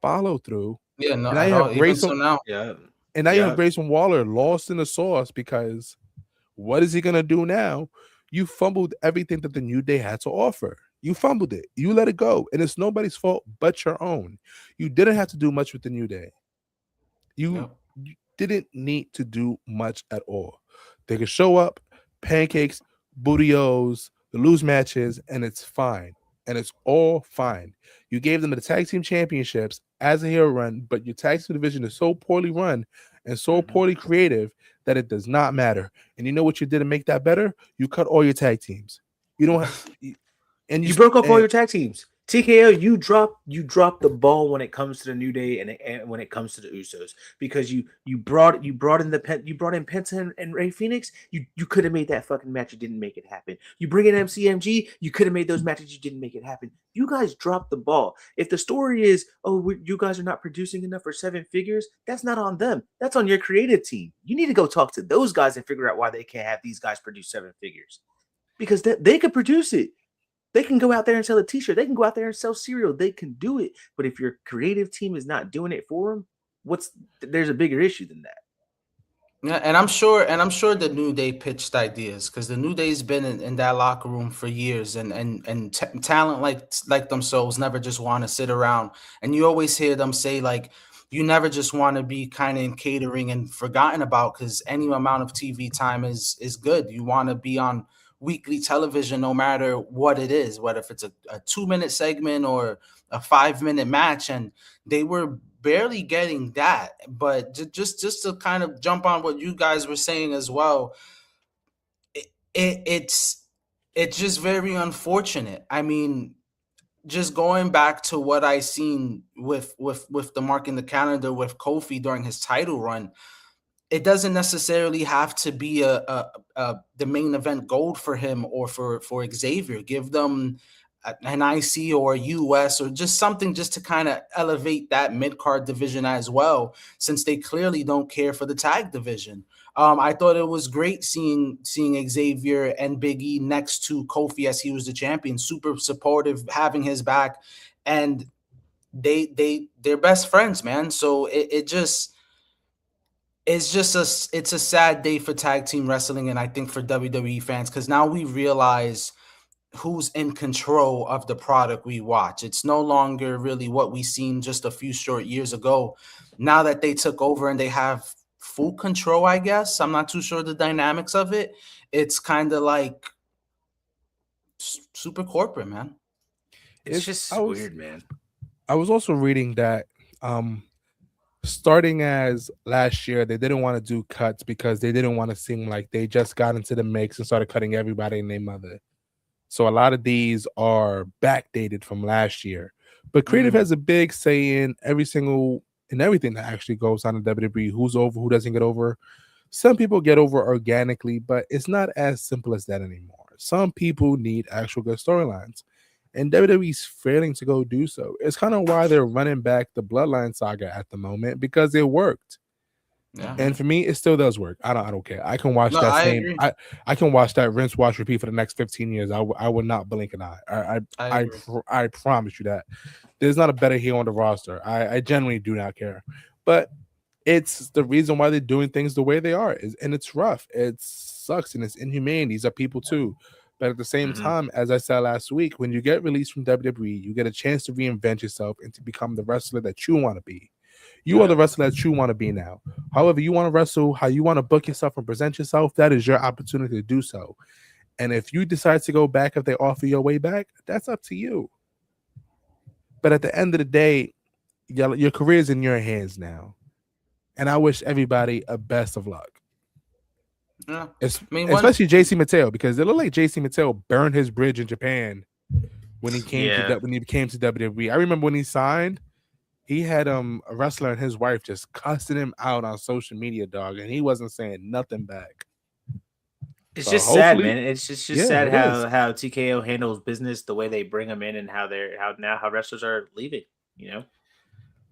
follow through. Yeah, no, And now at you have all. Even so Grayson, now, Yeah. and now you have Yeah. Grayson Waller lost in the sauce because what is he gonna do now? You fumbled everything that the New Day had to offer. You fumbled it. You let it go, and it's nobody's fault but your own. You didn't have to do much with the New Day. You, yep. you didn't need to do much at all. They could show up, pancakes, bootios, lose matches, and it's fine. And it's all fine. You gave them the tag team championships as a hero run, but your tag team division is so poorly run and so poorly creative that it does not matter. And you know what you did to make that better? You cut all your tag teams. You don't have, and You broke up all your tag teams. TKO, you dropped the ball when it comes to the New Day and when it comes to the Usos, because you brought in Penta and Ray Phoenix. You could have made that fucking match. You didn't make it happen. You bring in MCMG. You could have made those matches. You didn't make it happen. You guys dropped the ball. If the story is, you guys are not producing enough for 7 figures, that's not on them. That's on your creative team. You need to go talk to those guys and figure out why they can't have these guys produce 7 figures, because they could produce it. They can go out there and sell a t-shirt. They can go out there and sell cereal. They can do it. But if your creative team is not doing it for them, there's a bigger issue than that. Yeah, and I'm sure the New Day pitched ideas, because the New Day's been in that locker room for years, and talent like themselves never just want to sit around. And you always hear them say, like, you never just want to be kind of in catering and forgotten about, because any amount of TV time is good. You want to be on weekly television no matter what it is, whether if it's a 2-minute segment or a 5-minute match, and they were barely getting that. But just to kind of jump on what you guys were saying as well, it's just very unfortunate. I mean, just going back to what I seen with the mark in the calendar with Kofi during his title run, it doesn't necessarily have to be the main event gold for him or for Xavier. Give them an IC or a US or just something just to kind of elevate that mid-card division as well, since they clearly don't care for the tag division. I thought it was great seeing Xavier and Big E next to Kofi as he was the champion, super supportive, having his back, and they're best friends, man. So it's a sad day for tag team wrestling, and I think for WWE fans, because now we realize who's in control of the product we watch. It's no longer really what we seen just a few short years ago. Now that they took over and they have full control, I guess, I'm not too sure the dynamics of it. It's kind of like super corporate, man. It's just weird, man. I was also reading that starting as last year, they didn't want to do cuts because they didn't want to seem like they just got into the mix and started cutting everybody and their mother. So a lot of these are backdated from last year. But creative has a big say in everything that actually goes on in WWE. Who's over, who doesn't get over. Some people get over organically, but it's not as simple as that anymore. Some people need actual good storylines, and WWE's failing to go do so. It's kind of why they're running back the Bloodline saga at the moment, because it worked. Yeah. And for me, it still does work. I don't care. I can watch agree. I can watch that rinse, wash, repeat for the next 15 years. I would not blink an eye. I promise you that. There's not a better heel on the roster. I genuinely do not care. But it's the reason why they're doing things the way they are. And it's rough. It sucks, and it's inhumane. These are people too. But at the same time, as I said last week, when you get released from WWE, you get a chance to reinvent yourself and to become the wrestler that you want to be. You are the wrestler that you want to be now. However, you want to wrestle, how you want to book yourself and present yourself, that is your opportunity to do so. And if you decide to go back, if they offer your way back, that's up to you. But at the end of the day, your career is in your hands now. And I wish everybody a best of luck. Yeah. Especially JC Mateo, because it looked like JC Mateo burned his bridge in Japan when he came to WWE. I remember when he signed, he had a wrestler and his wife just cussing him out on social media, dog, and he wasn't saying nothing back. It's So just sad, hopefully- man. It's just Yeah, sad it is. how TKO handles business, the way they bring them in, and how wrestlers are leaving. You know,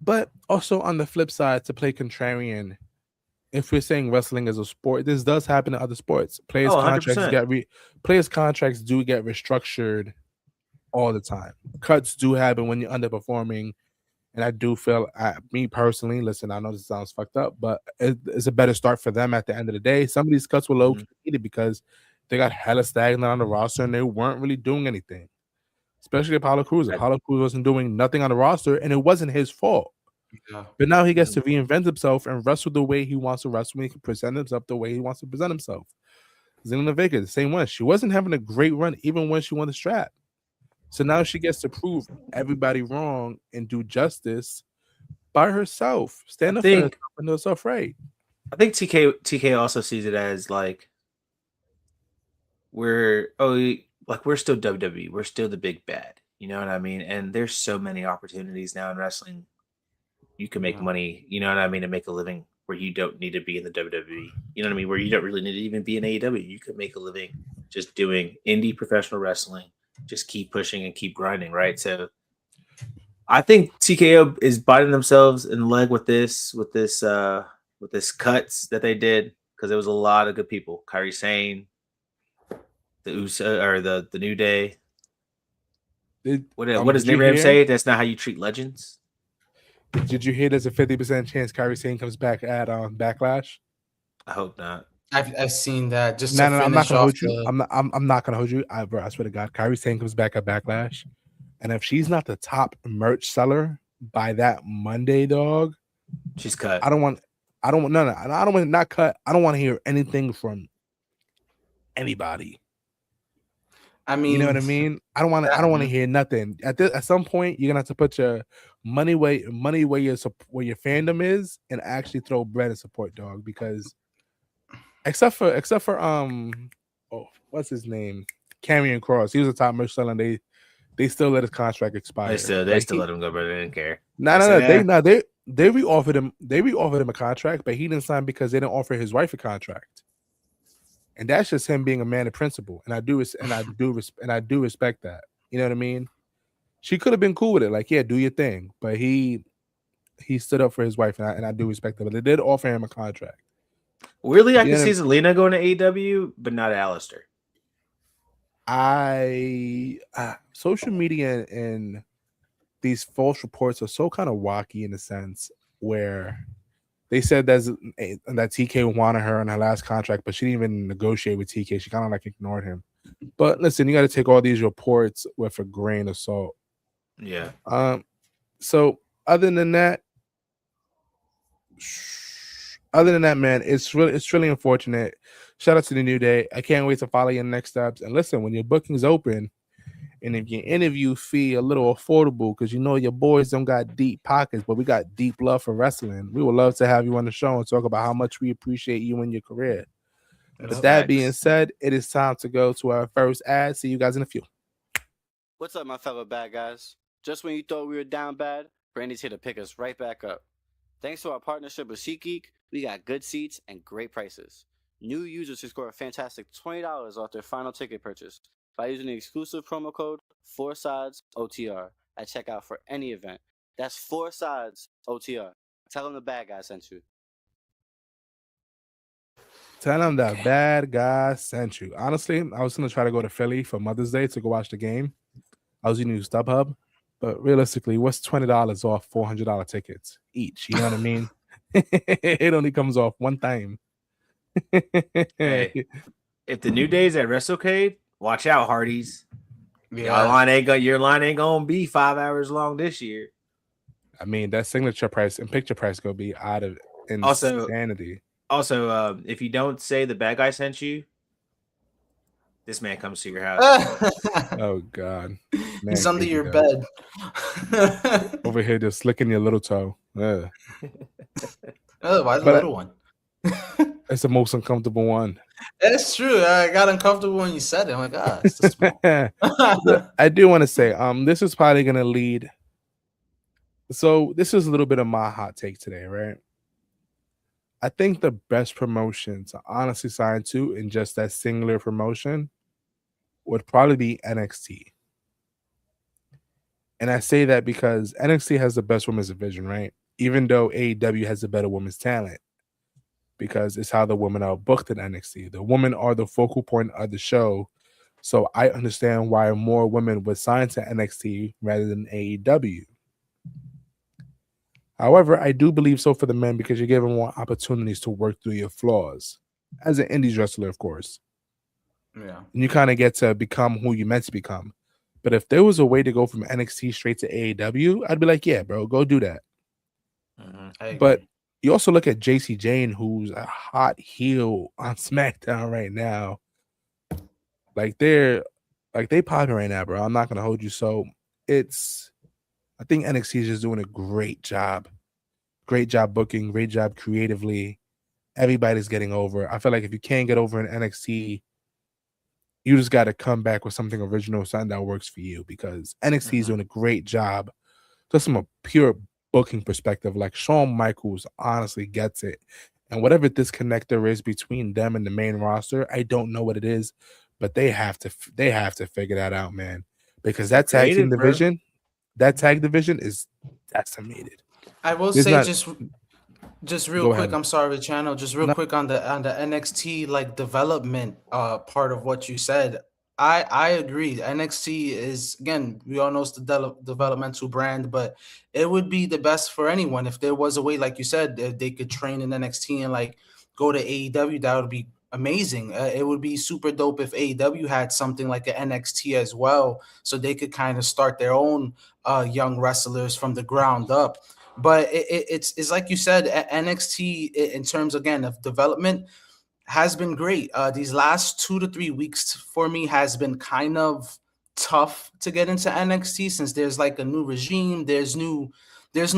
But also on the flip side, to play contrarian, if we're saying wrestling is a sport, this does happen in other sports. Players' Oh, contracts 100%. players' contracts do get restructured all the time. Cuts do happen when you're underperforming. And I do feel, me personally, listen, I know this sounds fucked up, but it's a better start for them at the end of the day. Some of these cuts were low key needed because they got hella stagnant on the roster and they weren't really doing anything. Especially Apollo Crews. Apollo Crews wasn't doing nothing on the roster, and it wasn't his fault. Yeah. But now he gets to reinvent himself and wrestle the way he wants to wrestle. He can present himself the way he wants to present himself. Zelina Vega, the same one. She wasn't having a great run even when she won the strap. So now she gets to prove everybody wrong and do justice by herself. Stand up for herself and do herself right. I think TK also sees it as like we're still WWE. We're still the big bad. You know what I mean? And there's so many opportunities now in wrestling. You can make money, you know what I mean, and make a living where you don't need to be in the WWE. You know what I mean? Where you don't really need to even be in AEW. You could make a living just doing indie professional wrestling. Just keep pushing and keep grinding, right? So I think TKO is biting themselves in the leg with this cuts that they did, because there was a lot of good people. Kairi Sane, the Uso, or the New Day. What does Nate say? That's not how you treat legends. Did you hear there's a 50% chance Kairi Sane comes back at Backlash? I hope not. I've seen that. Just no, I'm not gonna hold you. I'm not gonna hold you. Bro, I swear to God, Kairi Sane comes back at Backlash, and if she's not the top merch seller by that Monday, dog, she's cut. I don't want not cut. I don't want to hear anything from anybody. I mean, you know what I mean? I don't want to hear nothing. At some point, you're gonna have to put your money where your fandom is, and actually throw bread and support, dog. Because except for what's his name? Karrion Kross. He was a top merch seller, and they still let his contract expire. They still let him go, but they didn't care. They re-offered him. They re-offered him a contract, but he didn't sign because they didn't offer his wife a contract. And that's just him being a man of principle. And I do respect that. You know what I mean? She could have been cool with it, like, yeah, do your thing. But he stood up for his wife, and I do respect that. But they did offer him a contract. Weirdly, I can see Zelina going to AEW, but not Alistair. Social media and these false reports are so kind of wacky in a sense where they said that TK wanted her on her last contract, but she didn't even negotiate with TK. She kind of like ignored him. But listen, you got to take all these reports with a grain of salt. Yeah. So other than that, man, it's really unfortunate. Shout out to the New Day. I can't wait to follow your next steps. And listen, when your booking's open, and if your interview fee a little affordable, because you know your boys don't got deep pockets, but we got deep love for wrestling, we would love to have you on the show and talk about how much we appreciate you and your career. With that being said, it is time to go to our first ad. See you guys in a few. What's up, my fellow bad guys? Just when you thought we were down bad, Brandy's here to pick us right back up. Thanks to our partnership with SeatGeek, we got good seats and great prices. New users can score a fantastic $20 off their final ticket purchase by using the exclusive promo code 4SIDESOTR at checkout for any event. That's 4SIDESOTR. Tell them the bad guy sent you. Tell them that bad guy sent you. Honestly, I was going to try to go to Philly for Mother's Day to go watch the game. I was using StubHub, but realistically, what's $20 off $400 tickets each? You know what I mean? It only comes off one time. Hey, if the New Day's at WrestleCade, watch out, Hardys. Yeah. Your line ain't gonna be 5 hours long this year. I mean, that signature price and picture price gonna be out of insanity. Also, if you don't say the bad guy sent you, this man comes to your house. Oh God, man, he's under your bed. Over here, just licking your little toe. Oh, why the little one? It's the most uncomfortable one. That's true. I got uncomfortable when you said it. I'm like, it's so small. I do want to say, this is probably gonna lead. So this is a little bit of my hot take today, right? I think the best promotion to honestly sign to in just that singular promotion would probably be NXT. And I say that because NXT has the best women's division, right? Even though AEW has the better women's talent, because it's how the women are booked in NXT. The women are the focal point of the show. So I understand why more women would sign to NXT rather than AEW. However, I do believe so for the men because you're given more opportunities to work through your flaws. As an indies wrestler, of course. Yeah. And you kind of get to become who you're meant to become. But if there was a way to go from NXT straight to AEW, I'd be like, yeah, bro, go do that. But you also look at JC Jane, who's a hot heel on SmackDown right now. They popping right now, bro. I'm not gonna hold you. So I think NXT is just doing a great job. Great job booking, great job creatively. Everybody's getting over. I feel like if you can't get over in NXT, you just got to come back with something original, something that works for you, because NXT is doing a great job just from a pure booking perspective. Like Shawn Michaels honestly gets it. And whatever disconnect there is between them and the main roster, I don't know what it is, but they have to figure that out, man. Because that tag team division, is decimated. I will There's say not- just real Go quick, ahead. I'm sorry, Channel. Just real No. quick on the NXT like development part of what you said. I agree. NXT is, again, we all know it's the developmental brand, but it would be the best for anyone if there was a way, like you said, that they could train in NXT and like go to AEW. That would be amazing. It would be super dope if AEW had something like an NXT as well, so they could kind of start their own young wrestlers from the ground up. But it's like you said, NXT in terms again of development has been great. These last 2 to 3 weeks for me has been kind of tough to get into NXT since there's like a new regime, there's new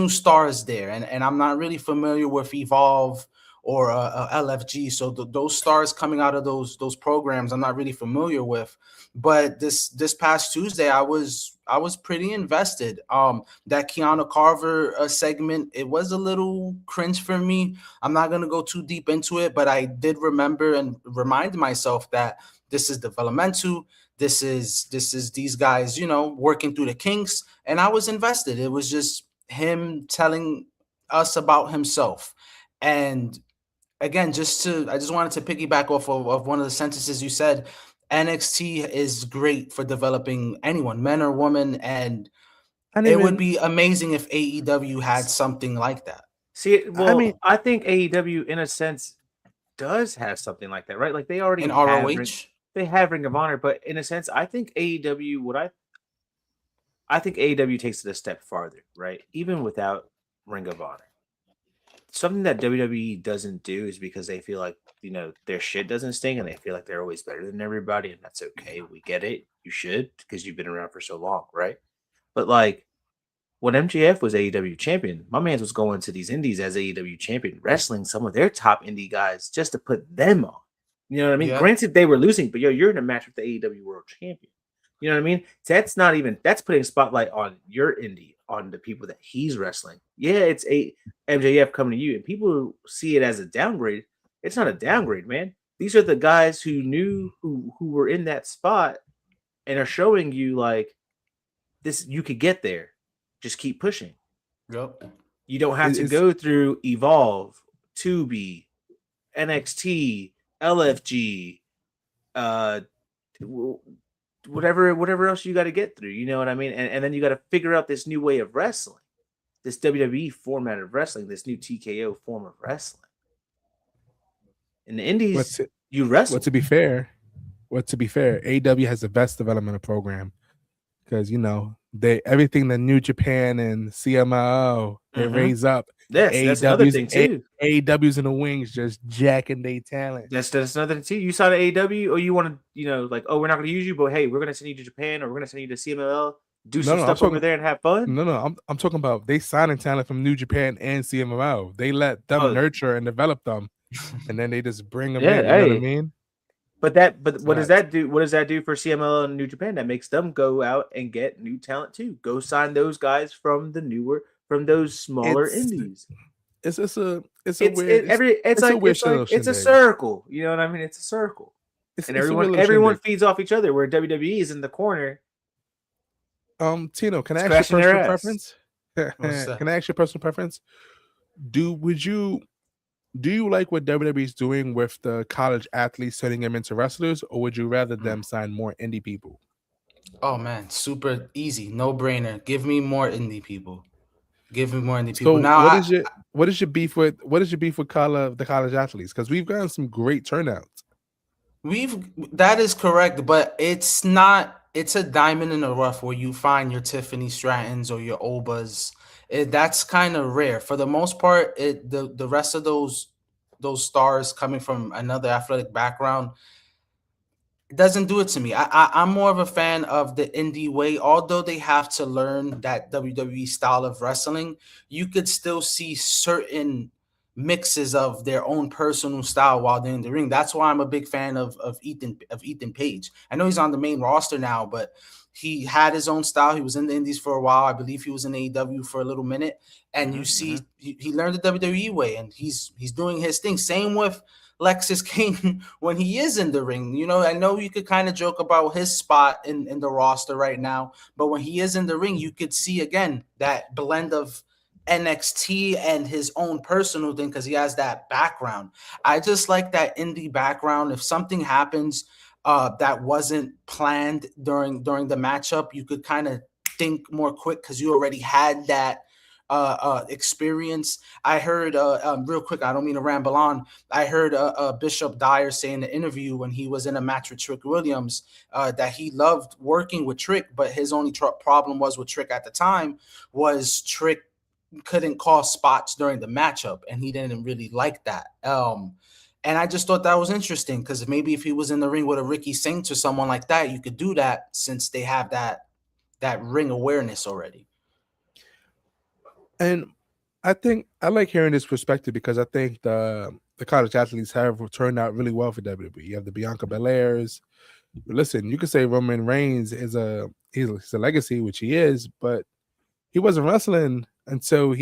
stars there, and I'm not really familiar with Evolve or LFG. So those stars coming out of those programs, I'm not really familiar with. But this past Tuesday, I was pretty invested. That Keanu Carver segment, it was a little cringe for me. I'm not gonna go too deep into it, but I did remember and remind myself that this is developmental. This is these guys, working through the kinks, and I was invested. It was just him telling us about himself. And again, I just wanted to piggyback off of one of the sentences you said. NXT is great for developing anyone, men or women, and it would be amazing if AEW had something like that. See, well, I think AEW in a sense does have something like that, right? Like they already In have ROH, they have Ring of Honor, but in a sense, I think AEW I think AEW takes it a step farther, right? Even without Ring of Honor. Something that WWE doesn't do is because they feel like, their shit doesn't stink and they feel like they're always better than everybody, and that's okay. We get it. You should, because you've been around for so long, right? But like when MJF was AEW champion, my man was going to these indies as AEW champion, wrestling some of their top indie guys just to put them on. You know what I mean? Yeah. Granted, they were losing, but you're in a match with the AEW World Champion. You know what I mean? So that's putting a spotlight on your indie, on the people that he's wrestling. Yeah, it's a MJF coming to you, and people see it as a downgrade. It's not a downgrade, man. These are the guys who knew who were in that spot and are showing you like this. You could get there. Just keep pushing. Yep. You don't have to go through Evolve, Tubi, NXT, LFG, whatever else you got to get through. You know what I mean? And then you got to figure out this new way of wrestling, this WWE format of wrestling, this new TKO form of wrestling. In the indies, you wrestle. Well, to be fair, AEW has the best developmental program because everything that New Japan and CMLL they raise up. Yes, that's another thing too. AEW's in the wings, just jacking their talent. That's another thing too. You saw the AEW, or you want to, like, oh, we're not going to use you, but hey, we're going to send you to Japan, or we're going to send you to CMLL, do some stuff over there and have fun. No, I'm talking about they signing talent from New Japan and CMLL. They let them nurture and develop them, and then they just bring them in. You know what I mean? But what does that do? What does that do for CMLL and New Japan? That makes them go out and get new talent too. Go sign those guys from those smaller indies. it's a it's a like weird little it's a shindig. circle. You know what I mean? It's a circle, and It's a weird little everyone shindig. feeds off each other. Where WWE is in the corner, Tino, can I ask your scratching their personal ass. preference? What's that? Can I ask your personal preference? Do you like what WWE is doing with the college athletes turning them into wrestlers, or would you rather them sign more indie people? Oh man, super easy, no brainer. Give me more indie people. Give me more indie people. So Now, what is your beef with the college athletes? Because we've gotten some great turnouts. that is correct, but it's not. It's a diamond in the rough where you find your Tiffany Strattons or your Obas. That's kind of rare. For the most part, the rest of those stars coming from another athletic background, it doesn't do it to me. I'm more of a fan of the indie way. Although they have to learn that WWE style of wrestling, you could still see certain mixes of their own personal style while they're in the ring. That's why I'm a big fan of Ethan Page. I know he's on the main roster now, but he had his own style. He was in the indies for a while. I believe he was in AEW for a little minute. And you see he learned the WWE way, and he's doing his thing. Same with Lexus King when he is in the ring. You know, I know you could kind of joke about his spot in the roster right now, but when he is in the ring, you could see again that blend of NXT and his own personal thing because he has that background. I just like that indie background. If something happens that wasn't planned during the matchup, you could kind of think more quick because you already had that experience. I heard real quick, I don't mean to ramble on. I heard Bishop Dyer say in the interview when he was in a match with Trick Williams that he loved working with Trick, but his only problem was with Trick at the time was Trick couldn't call spots during the matchup, and he didn't really like that. And I just thought that was interesting because maybe if he was in the ring with a Ricky Saints or someone like that, you could do that since they have that ring awareness already. And I think I like hearing this perspective because I think the college athletes have turned out really well for WWE. You have the Bianca Belairs. Listen, you could say Roman Reigns is he's a legacy, which he is, but he wasn't wrestling until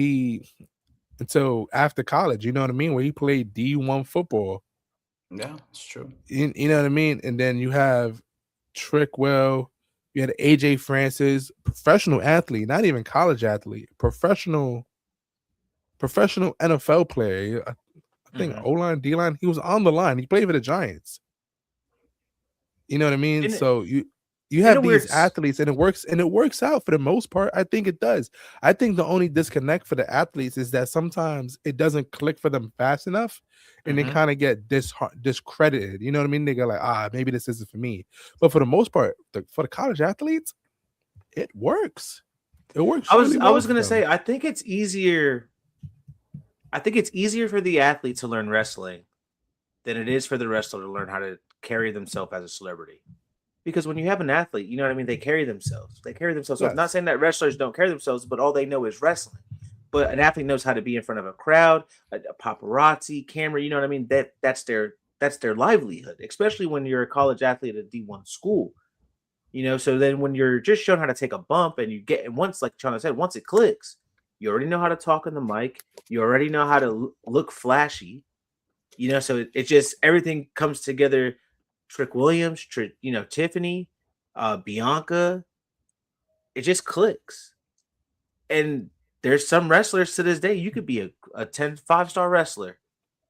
after college. You know what I mean? Where he played D1 football. Yeah, it's true. You know what I mean? And then you have Trick Will. You had AJ Francis, professional athlete, not even college athlete, professional NFL player. I think O-line, D-line. He was on the line. He played for the Giants. You know what I mean? So you have these athletes, and it works out for the most part. I think it does. I think the only disconnect for the athletes is that sometimes it doesn't click for them fast enough, and they kind of get discredited. You know what I mean? They go like, maybe this isn't for me. But for the most part, for the college athletes, it works. It works. I was gonna say, I think it's easier for the athlete to learn wrestling than it is for the wrestler to learn how to carry themselves as a celebrity. Because when you have an athlete, you know what I mean? They carry themselves. Yes. So I'm not saying that wrestlers don't carry themselves, but all they know is wrestling. But an athlete knows how to be in front of a crowd, a paparazzi, camera. You know what I mean? That's their livelihood, especially when you're a college athlete at a D1 school. You know, so then when you're just shown how to take a bump and you get, and once, like Chana said, once it clicks, you already know how to talk on the mic. You already know how to look flashy. You know, so it just, everything comes together. Trick Williams, Tiffany, Bianca, it just clicks. And there's some wrestlers to this day, you could be a 5-star wrestler.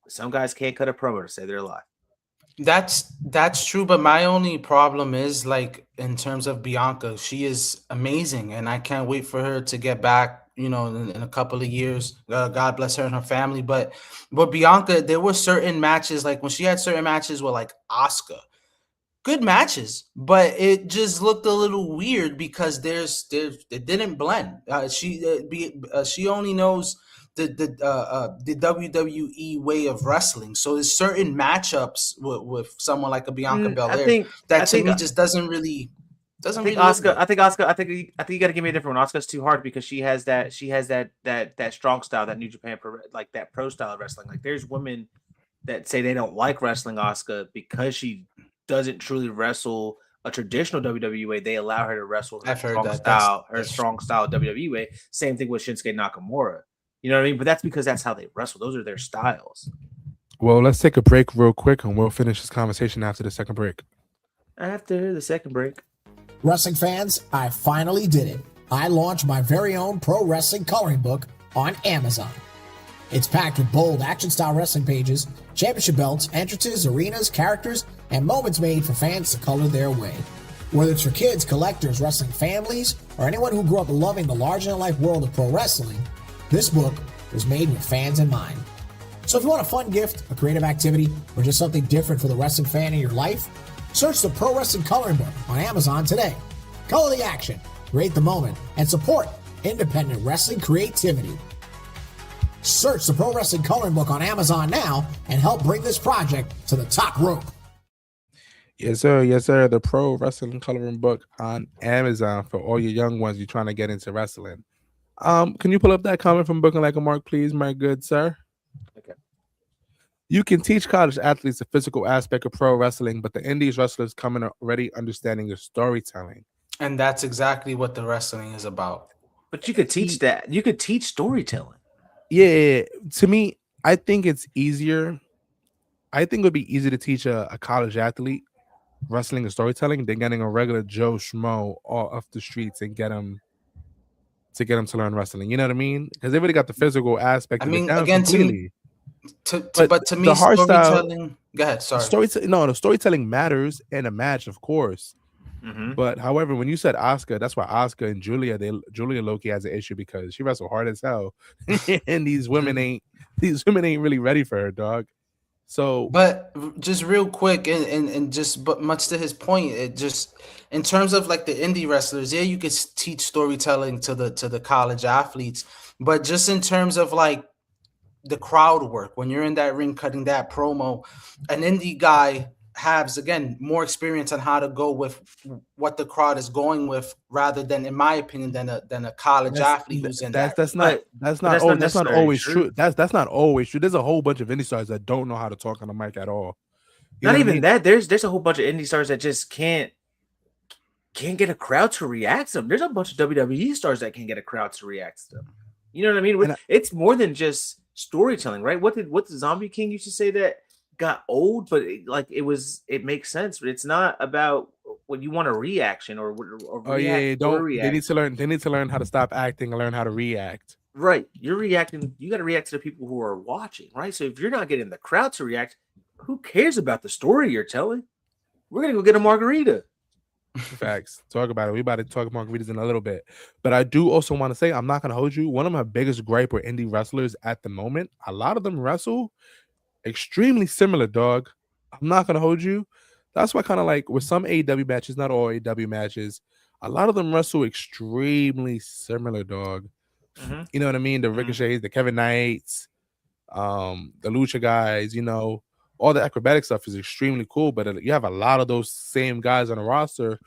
Some guys can't cut a promo to say they're alive. That's true, but my only problem is, like, in terms of Bianca, she is amazing, and I can't wait for her to get back, in a couple of years. God bless her and her family. But Bianca, there were certain matches, like when she had certain matches with like Asuka, good matches, but it just looked a little weird because it didn't blend. She only knows the WWE way of wrestling. So there's certain matchups with someone like a Bianca Belair that to me just doesn't really. I think you got to give me a different one. Asuka's too hard because she has that strong style, that New Japan like that pro style of wrestling. Like there's women that say they don't like wrestling Asuka because she doesn't truly wrestle a traditional WWE way. They allow her to wrestle her strong style WWE way. Same thing with Shinsuke Nakamura. You know what I mean? But that's because that's how they wrestle. Those are their styles. Well, let's take a break real quick, and we'll finish this conversation after the second break. After the second break. Wrestling fans, I finally did it. I launched my very own pro wrestling coloring book on Amazon. It's packed with bold action-style wrestling pages, championship belts, entrances, arenas, characters, and moments made for fans to color their way. Whether it's for kids, collectors, wrestling families, or anyone who grew up loving the larger-than-life world of pro wrestling, this book was made with fans in mind. So if you want a fun gift, a creative activity, or just something different for the wrestling fan in your life, search the Pro Wrestling Coloring Book on Amazon today. Color the action, create the moment, and support independent wrestling creativity. Search the Pro Wrestling Coloring Book on Amazon now and help bring this project to the top rope. Yes, sir. Yes, sir. The Pro Wrestling Coloring Book on Amazon for all your young ones you're trying to get into wrestling. Can you pull up that comment from Booking Like a Mark, please, my good sir? Okay. You can teach college athletes the physical aspect of pro wrestling, but the indies wrestlers come in already understanding the storytelling. And that's exactly what the wrestling is about. But you could teach that. You could teach storytelling. Yeah. To me, I think it's easier. I think it would be easier to teach a college athlete wrestling and storytelling than getting a regular Joe Schmo all off the streets and get him to learn wrestling. You know what I mean? Because they already got the physical aspect of it down completely. But to me, storytelling. Go ahead. Sorry. The storytelling matters in a match, of course. Mm-hmm. But however, when you said Asuka, that's why Asuka and Julia Loki has an issue because she wrestled hard as hell, and these women ain't really ready for her, dog. So, but just real quick, and just but much to his point, it just in terms of like the indie wrestlers, yeah, you could teach storytelling to the college athletes, but just in terms of like the crowd work when you're in that ring cutting that promo, an indie guy has again more experience on how to go with what the crowd is going with rather than, in my opinion, than a college athlete who's in that. That's not always true. That's not always true. There's a whole bunch of indie stars that don't know how to talk on the mic at all. Not even that. There's a whole bunch of indie stars that just can't get a crowd to react to them. There's a bunch of WWE stars that can't get a crowd to react to them. You know what I mean? It's more than just storytelling, right? What did Zombie King used to say that got old, but it makes sense. But it's not about when you want a reaction or react. They need to learn how to stop acting and learn how to react. Right. You're reacting. You got to react to the people who are watching, right? So if you're not getting the crowd to react, who cares about the story you're telling? We're gonna go get a margarita. Facts. Talk about it. We about to talk margaritas in a little bit. But I do also want to say, I'm not gonna hold you. One of my biggest gripe with indie wrestlers at the moment, a lot of them wrestle extremely similar, dog. I'm not gonna hold you. That's why kind of like with some AEW matches, not all AEW matches, a lot of them wrestle extremely similar, dog. Mm-hmm. You know what I mean? The Ricochets, the Kevin Knights, the Lucha guys, you know, all the acrobatic stuff is extremely cool, but you have a lot of those same guys on the roster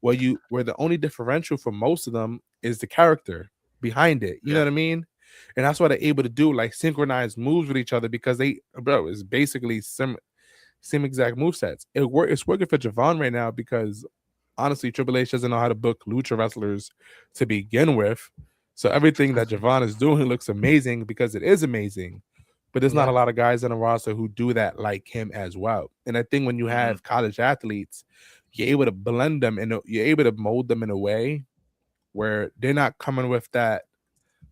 where the only differential for most of them is the character behind it. You know what I mean? And that's why they're able to do like synchronized moves with each other because it's basically same exact movesets. It's working for Javon right now because honestly, Triple H doesn't know how to book lucha wrestlers to begin with. So everything that Javon is doing looks amazing because it is amazing. But there's not a lot of guys on the roster who do that like him as well. And I think when you have college athletes, you're able to blend them and you're able to mold them in a way where they're not coming with the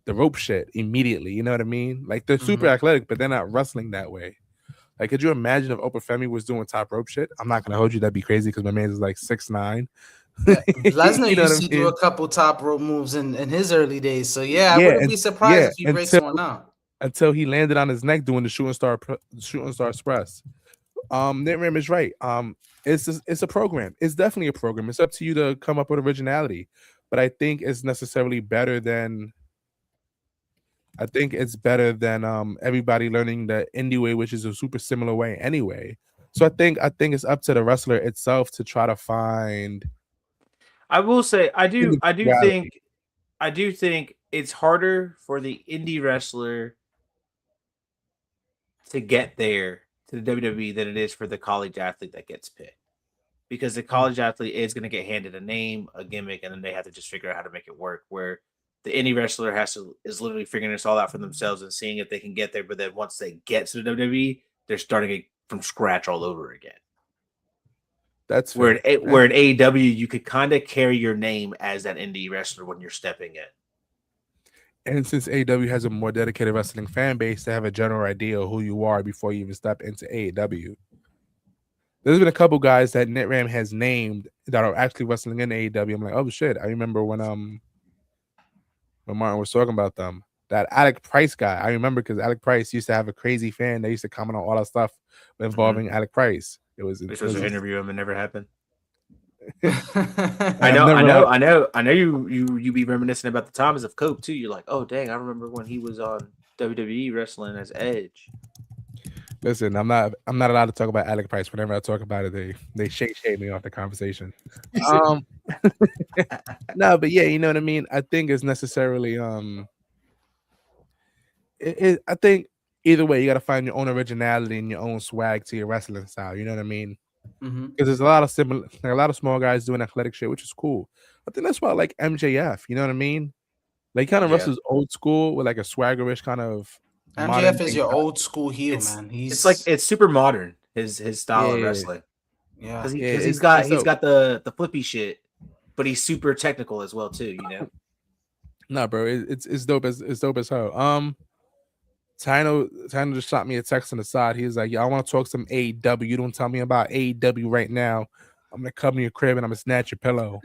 rope shit immediately. You know what I mean? Like they're super athletic, but they're not wrestling that way. Like, could you imagine if Oprah Femi was doing top rope shit? I'm not gonna hold you. That'd be crazy because my man is like 6'9". Lesnar used to do a couple top rope moves in his early days. So I wouldn't be surprised if he breaks one out. Until he landed on his neck doing the shooting star express. Nitram is right. It's a program. It's definitely a program. It's up to you to come up with originality. But I think it's necessarily better than. I think it's better than everybody learning the indie way, which is a super similar way anyway. So I think it's up to the wrestler itself to try to find. I will say I do think it's harder for the indie wrestler to get there to the WWE than it is for the college athlete that gets picked. Because the college athlete is going to get handed a name, a gimmick, and then they have to just figure out how to make it work. Where the indie wrestler is literally figuring this all out for themselves and seeing if they can get there. But then once they get to the WWE, they're starting it from scratch all over again. That's where fair. where in AEW you could kind of carry your name as that indie wrestler when you're stepping in. And since AEW has a more dedicated wrestling fan base, they have a general idea of who you are before you even step into AEW. There's been a couple guys that NetRam has named that are actually wrestling in AEW. I'm like, oh shit! I remember when Martin was talking about them. That Alec Price guy, I remember because Alec Price used to have a crazy fan that used to comment on all that stuff involving Alec Price. We're supposed to interview him and never happened. I know. You be reminiscing about the times of Cope too. You're like, oh dang, I remember when he was on WWE wrestling as Edge. Listen, I'm not allowed to talk about Alec Price. Whenever I talk about it, they shake me off the conversation. No, but yeah, you know what I mean. I think it's necessarily I think either way, you got to find your own originality and your own swag to your wrestling style. You know what I mean? Because there's a lot of a lot of small guys doing athletic shit, which is cool. I think that's why I like MJF. You know what I mean? Like kind of wrestles old school with like a swaggerish kind of. MJF is your old school heel, man. It's super modern. His style of wrestling. Yeah, because he's got the flippy shit, but he's super technical as well too. You know. Nah, bro, it's dope as hell. Tino just shot me a text on the side. He was like, "Yo, I want to talk some AEW. You don't tell me about AEW right now. I'm gonna come to your crib and I'm gonna snatch your pillow."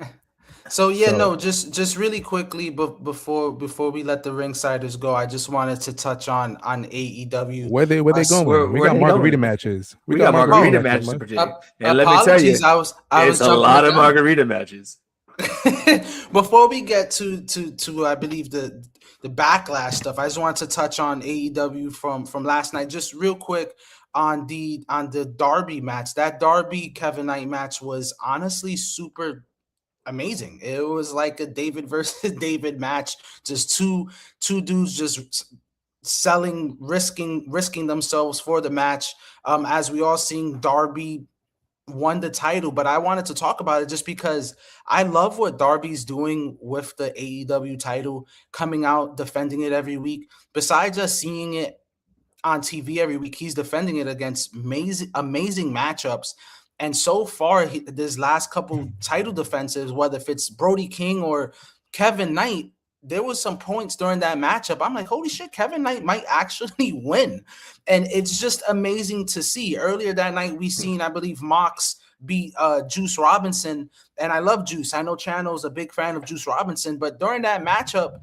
Just really quickly, but before we let the ringsiders go, I just wanted to touch on AEW. Where they going? We got margarita matches. We got margarita matches. And let me tell you, I was a lot of margarita matches. Before we get to I believe the backlash stuff, I just wanted to touch on AEW from last night, just real quick on the Darby match. That Darby Kevin Knight match was honestly super amazing. It was like a David versus David match, just two dudes just risking themselves for the match. As we all seen, Darby won the title, but I wanted to talk about it just because I love what Darby's doing with the AEW title, coming out, defending it every week. Besides just seeing it on TV every week, he's defending it against amazing matchups. And so far, this last couple title defenses, whether if it's Brody King or Kevin Knight, there was some points during that matchup. I'm like, holy shit, Kevin Knight might actually win. And it's just amazing to see. Earlier that night, we seen, I believe, Mox beat Juice Robinson. And I love Juice. I know Chano's a big fan of Juice Robinson. But during that matchup,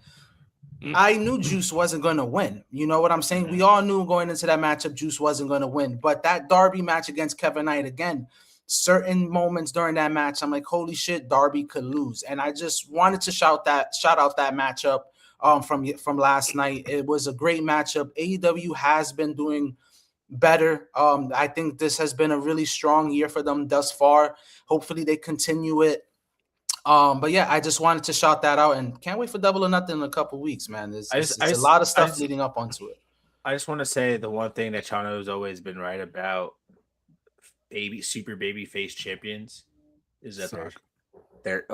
I knew Juice wasn't going to win. You know what I'm saying? We all knew going into that matchup, Juice wasn't going to win. But that Darby match against Kevin Knight, again, certain moments during that match, I'm like, holy shit, Darby could lose. And I just wanted to shout out that matchup from last night. It was a great matchup. AEW has been doing better. I think this has been a really strong year for them thus far. Hopefully they continue it. But yeah, I just wanted to shout that out and can't wait for Double or Nothing in a couple weeks, man. It's a lot of stuff leading up onto it. I just want to say the one thing that Chano has always been right about super baby face champions is that they're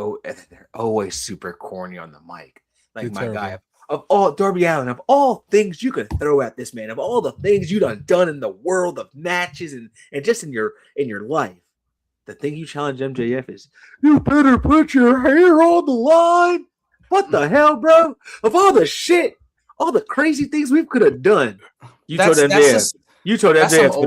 always super corny on the mic. Like my guy, of all Darby Allin, of all things you could throw at this man, of all the things you done in the world of matches and just in your life, the thing you challenge MJF is, you better put your hair on the line. What the hell, bro? Of all the shit, all the crazy things we could have done, you told MJF to put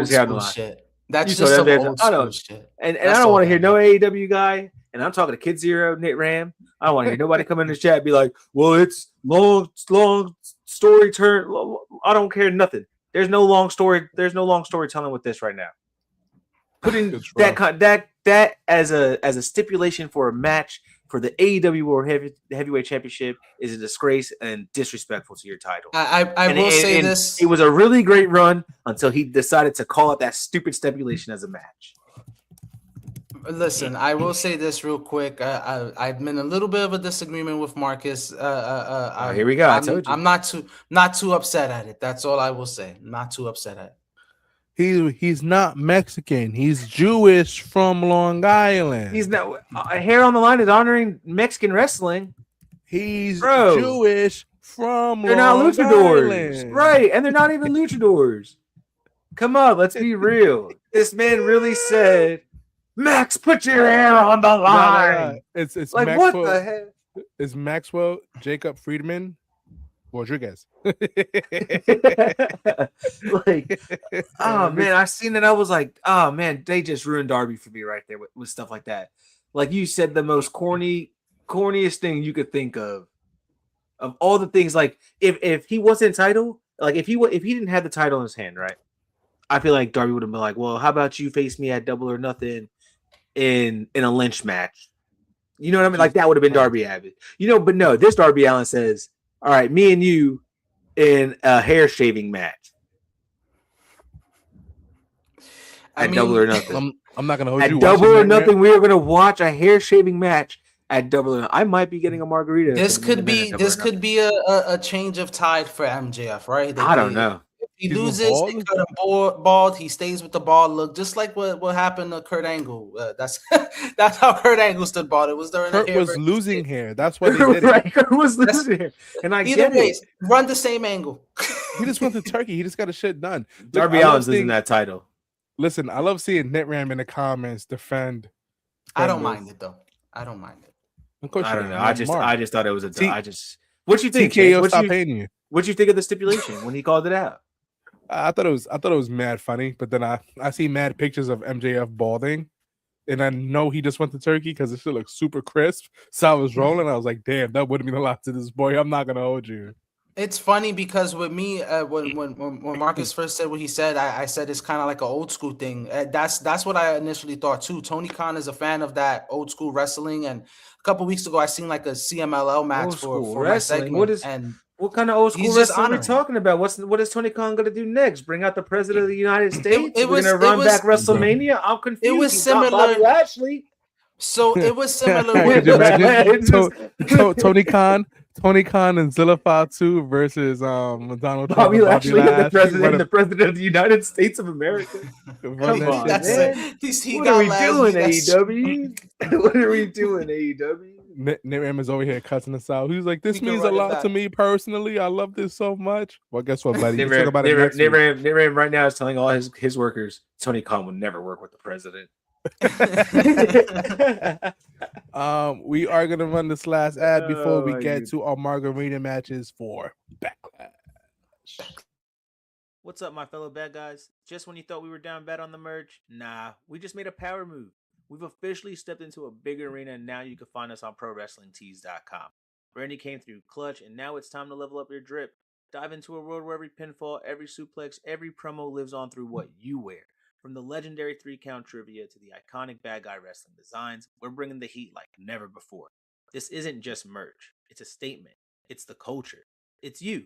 his hair on the line. Shit. That's just some old school shit. And I don't want to hear no AEW guy, and I'm talking to Kid Zero, Nick Ram. I don't want to hear nobody come in this chat and be like, well, it's long story turn. I don't care nothing. There's no long storytelling with this right now. Putting that as a stipulation for a match for the AEW World Heavyweight Championship is a disgrace and disrespectful to your title. I will say this. It was a really great run until he decided to call out that stupid stipulation as a match. Listen, I will say this real quick. I've been a little bit of a disagreement with Marcus. Here we go. I told you. I'm not too upset at it. That's all I will say. Not too upset at it. He's not Mexican. He's Jewish from Long Island. He's not. Hair on the line is honoring Mexican wrestling. He's Bro. Jewish from They're not Long luchadors. Island. Right. And they're not even luchadors. Come on, let's be real. This man really said, Max, put your hair on the line. It's Like, Maxwell. what the heck? It's Maxwell Jacob Friedman Rodriguez. Like, oh man, I seen it. I was like, oh man, they just ruined Darby for me right there with stuff like that. Like you said, the most corniest thing you could think of all the things. Like if he wasn't title, like if he didn't have the title in his hand, right? I feel like Darby would have been like, well, how about you face me at Double or Nothing in a lynch match? You know what I mean? Like that would have been Darby Allin. You know, but no, this Darby Allin says, all right, me and you in a hair shaving match. At Double or Nothing. I'm not gonna hold at you. Double or Nothing, we are gonna watch a hair shaving match at Double or Nothing. I might be getting a margarita. This could be a change of tide for MJF, right? I don't know. He loses, they cut him bald. He stays with the bald look, just like what happened to Kurt Angle. That's how Kurt Angle stood bald. It was during Kurt the hair was losing hair. That's why they did right, it. Kurt was losing hair. And I Either get way, it. run the same angle. He just went to Turkey. He just got his shit done. Darby Allin's losing that title. Listen, I love seeing NetRam in the comments defend. I don't mind it though. I don't mind it. Of course I don't you know. don't. I just thought it was what you think? TKO stop paying you. What you think of the stipulation when he called it out? I thought it was mad funny, but then I see mad pictures of MJF balding, and I know he just went to Turkey because it shit looks super crisp. So I was rolling. I was like, damn, that would have been a lot to this boy. I'm not gonna hold you. It's funny because with me, when Marcus first said what he said, I said it's kind of like an old school thing. That's what I initially thought too. Tony Khan is a fan of that old school wrestling, and a couple weeks ago I seen like a CMLL match for my segment. What kind of old school wrestling are we talking about? What is Tony Khan going to do next? Bring out the president of the United States? We're going to run back WrestleMania? I'm confused. It was similar. Bobby Lashley. So it was similar. Could you imagine Tony Khan and Zilla 2 versus Donald Trump? Bobby Lashley, the president of the United States of America. Come on, man. What are we doing, AEW? What are we doing, AEW? NetRam is over here cussing us out. He's like, this means a lot to me personally. I love this so much. Well, guess what, buddy? NetRam right now is telling all his workers, Tony Khan will never work with the president. We are gonna run this last ad before we get to our margarita matches for Backlash. What's up, my fellow bad guys? Just when you thought we were down bad on the merch, nah, we just made a power move. We've officially stepped into a big arena, and now you can find us on ProWrestlingTees.com. Randy came through clutch, and now it's time to level up your drip. Dive into a world where every pinfall, every suplex, every promo lives on through what you wear. From the legendary 3-count trivia to the iconic bad guy wrestling designs, we're bringing the heat like never before. This isn't just merch. It's a statement. It's the culture. It's you.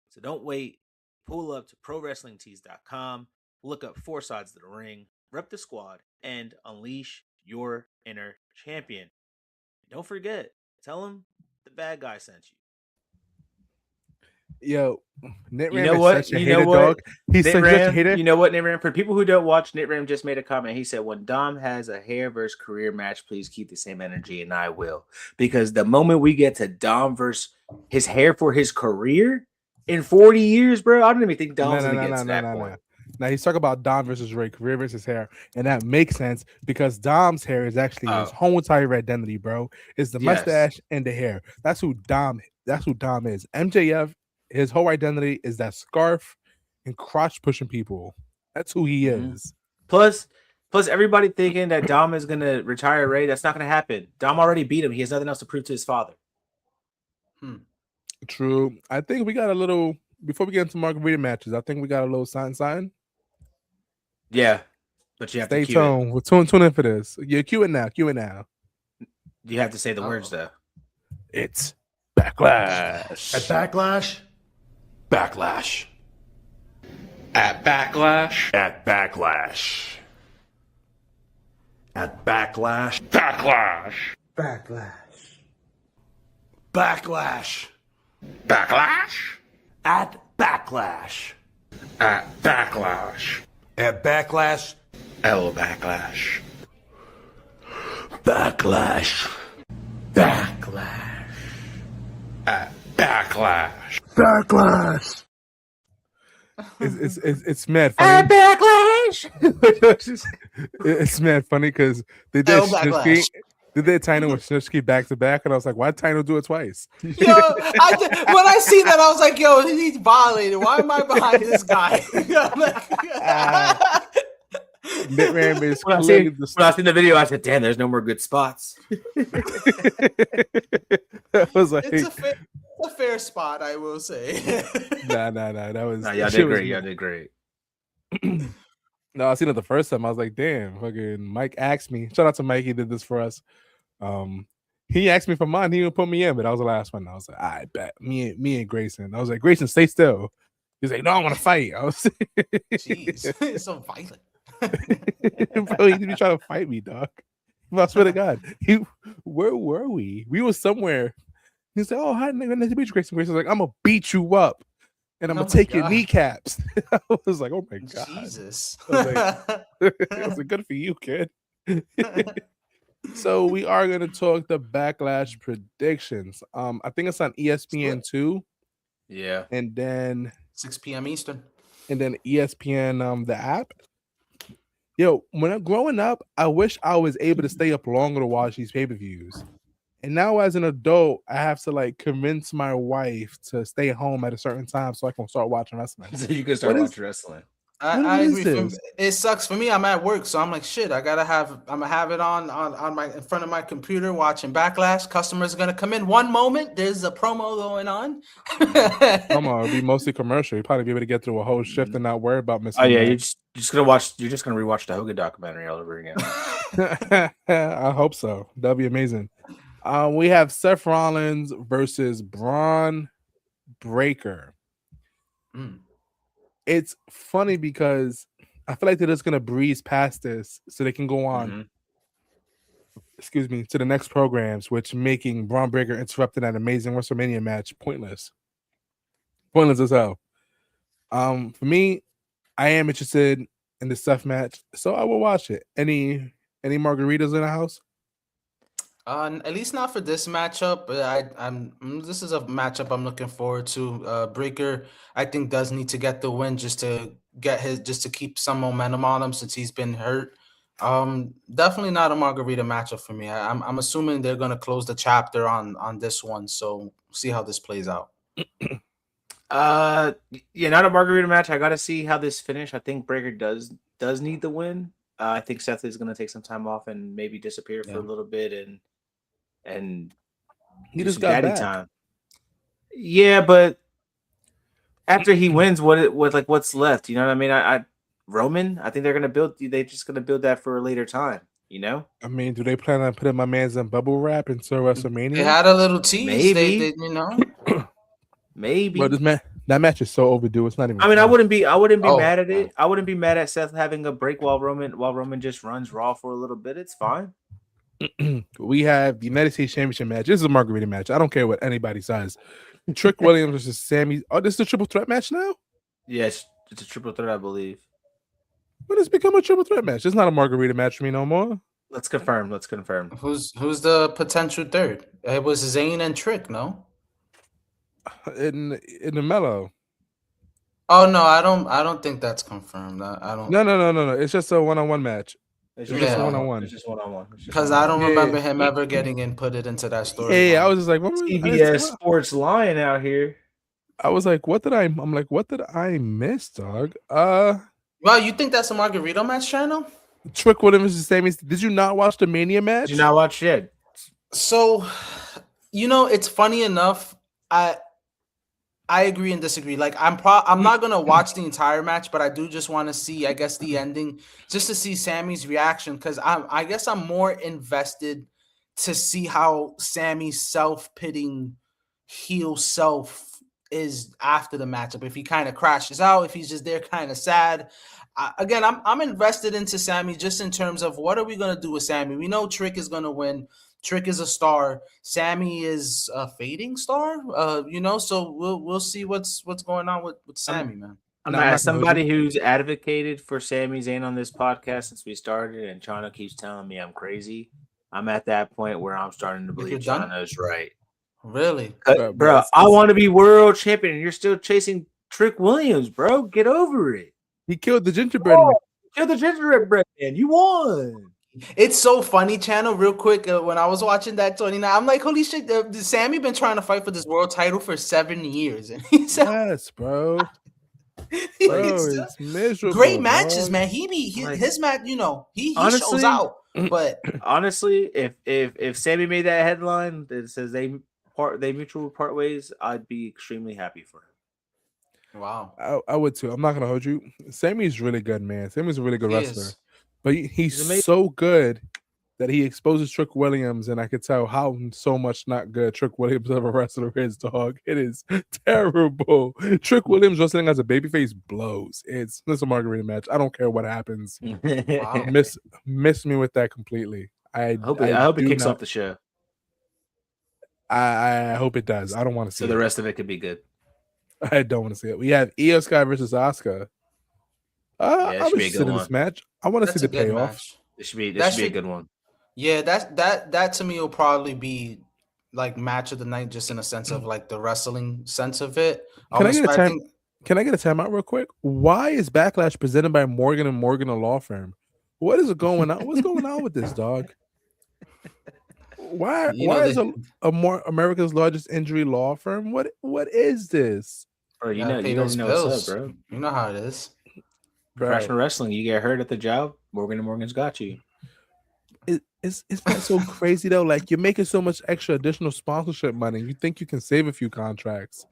So don't wait. Pull up to ProWrestlingTees.com. Look up 4 Sides of the Ring. Rep the squad and unleash your inner champion. Don't forget, tell him the bad guy sent you. Yo, NetRam you know what? Such a hater, dog. He's such a hater. You know what, NetRam? For people who don't watch, NetRam just made a comment. He said, when Dom has a hair versus career match, please keep the same energy, and I will. Because the moment we get to Dom versus his hair for his career in 40 years, bro, I don't even think Dom's going to get to that point. Now he's talking about Dom versus Ray, career versus hair, and that makes sense because Dom's hair is actually his whole entire identity, bro. It's the mustache and the hair. That's who Dom is. MJF, his whole identity is that scarf and crotch pushing people. That's who he is. Plus everybody thinking that Dom is gonna retire Ray. That's not gonna happen. Dom already beat him. He has nothing else to prove to his father. True. I think we got a little before we get into margarita matches. I think we got a little sign. Yeah, but you have to cue tuned. We'll tune in for this. Yeah, cue it now. You have to say the words though. It's Backlash. At Backlash. Backlash. At Backlash. At Backlash. At Backlash. Backlash. Backlash. Backlash. Backlash. At Backlash. At Backlash. At Backlash. L Backlash. Backlash. Backlash. Backlash. Backlash. It's mad funny. Backlash. It's mad funny because they did Backlash. they did Tino and Snitsky back to back, and I was like, why Tino do it twice? Yo, when I see that, I was like, yo, he's violated. Why am I behind this guy? Bitman is When I seen the video, I said, "Damn, there's no more good spots." I was like, It's a fair spot, I will say. nah. That was Y'all did great. Y'all did great. No, I seen it the first time. I was like, damn, fucking Mike asked me. Shout out to Mike, he did this for us. He asked me for mine, he didn't put me in, but that was the last one. I was like, I bet me and Grayson. I was like, Grayson, stay still. He's like, no, I want to fight. I was Jeez, it's so violent. Bro, he be trying to fight me, dog. I swear to God. Where were we? We were somewhere. He said, oh, hi, nigga, nice to meet you, Grayson. Grayson's like, I'm gonna beat you up. And I'm gonna take your kneecaps. I was like, oh my God. Jesus. I was like, good for you, kid. So we are gonna talk the Backlash predictions. I think it's on ESPN 2. Yeah. And then 6 p.m. Eastern. And then ESPN the app. Yo, when I'm growing up, I wish I was able to stay up longer to watch these pay-per-views. And now as an adult, I have to like convince my wife to stay home at a certain time so I can start watching wrestling. So you can start watching wrestling. I agree. It sucks for me. I'm at work, so I'm like, shit. I'm gonna have it on in front of my computer watching Backlash. Customers are gonna come in. One moment, there's a promo going on. Promo, it'll be mostly commercial. You'll probably be able to get through a whole shift and not worry about missing. Oh yeah, you're just gonna rewatch the Hogan documentary all over again. I hope so. That'll be amazing. We have Seth Rollins versus Braun Breaker. It's funny because I feel like they're just gonna breeze past this so they can go on. Excuse me, to the next programs, which making Braun Breaker interrupting that amazing WrestleMania match pointless. Pointless as hell. For me, I am interested in the Seth match, so I will watch it. Any margaritas in the house? At least not for this matchup. This is a matchup I'm looking forward to. Breaker, I think, does need to get the win just to keep some momentum on him since he's been hurt. Definitely not a margarita matchup for me. I'm assuming they're gonna close the chapter on this one. So see how this plays out. Yeah, not a margarita match. I gotta see how this finish. I think Breaker does need the win. I think Seth is gonna take some time off and maybe disappear for a little bit and he just got daddy time. Yeah, but after he wins, what's left? You know what I mean? Roman, I think they're just gonna build that for a later time, you know? I mean, do they plan on putting my man's in bubble wrap until WrestleMania? They had a little tease. Maybe. They you know. Maybe. But that match is so overdue. It's not even. I mean, I wouldn't be mad at it. I wouldn't be mad at Seth having a break while Roman just runs Raw for a little bit. It's fine. We have the United States Championship match. This is a margarita match. I don't care what anybody says. Trick Williams versus Sammy. Oh, this is a triple threat match now? Yes, it's a triple threat, I believe. But it's become a triple threat match. It's not a margarita match for me no more. Let's confirm. Who's the potential third? It was Zayn and Trick, no? In the mellow. Oh no, I don't think that's confirmed. I don't. No. It's just a one-on-one match. It's just one-on-one. It's just one-on-one. Because I don't remember him ever getting inputted into that story. Yeah, I was just like, CBS Sports lying out here. I was like, what did I miss, dog? Well, you think that's a margarita match channel? Trick Williams versus Sammy. Did you not watch the Mania match? Did you not watch it? So, it's funny enough. I agree and disagree. Like I'm not gonna watch the entire match, but I do just want to see, I guess, the ending, just to see Sammy's reaction, because I guess I'm more invested to see how Sammy's self-pitying heel self is after the matchup. If he kind of crashes out, if he's just there kind of sad. Again, I'm invested into Sammy just in terms of what are we gonna do with Sammy. We know Trick is gonna win. Trick is a star. Sammy is a fading star. So we'll see what's going on with Sammy, man. As somebody who's advocated for Sami Zayn on this podcast since we started, and Chana keeps telling me I'm crazy, I'm at that point where I'm starting to believe Chana is right. Really? Bro, I want to be world champion, and you're still chasing Trick Williams, bro. Get over it. He killed the gingerbread man. Kill the gingerbread man. You won. It's so funny, channel. Real quick, when I was watching that 29, I'm like, holy shit, Sammy been trying to fight for this world title for 7 years, and he's Yes, bro. Bro, it's miserable. great matches, dog. man. His match, he Honestly, shows out. But honestly, if Sammy made that headline that says they mutual part ways, I'd be extremely happy for him. wow, I would too. I'm not gonna hold you. Sammy's really good, man. Sammy's a really good He wrestler. is. But he's amazing. so good that he exposes Trick Williams, and I could tell how so much not good Trick Williams of a wrestler is, dog. It is terrible. Trick Williams wrestling as a babyface blows. It's a Margarita match. I don't care what happens. Wow. Miss me with that completely. I hope it kicks off the show. I hope it does. I don't want to see So it. the rest of it could be good. I don't want to see it. We have Io Sky versus Asuka. Yeah, it I'm should be a interested good in one. this match. I want to That's see a the good payoff. match. This should be That a should- good one. Yeah, that to me will probably be like match of the night, just in a sense of like the wrestling sense of it. Can I I'm get a expecting- Can I get a timeout real quick? Why is Backlash presented by Morgan & Morgan, a law firm? What is going on? What's going on with this, dog? Why is a more America's largest injury law firm? What is this? Bro, you gotta know, pay you those guys know bills. what's up, bro. You know how it is. Bro, Professional wrestling, you get hurt at the job, Morgan & Morgan's got you. it's not so crazy though. Like, you're making so much extra additional sponsorship money. You think you can save a few contracts?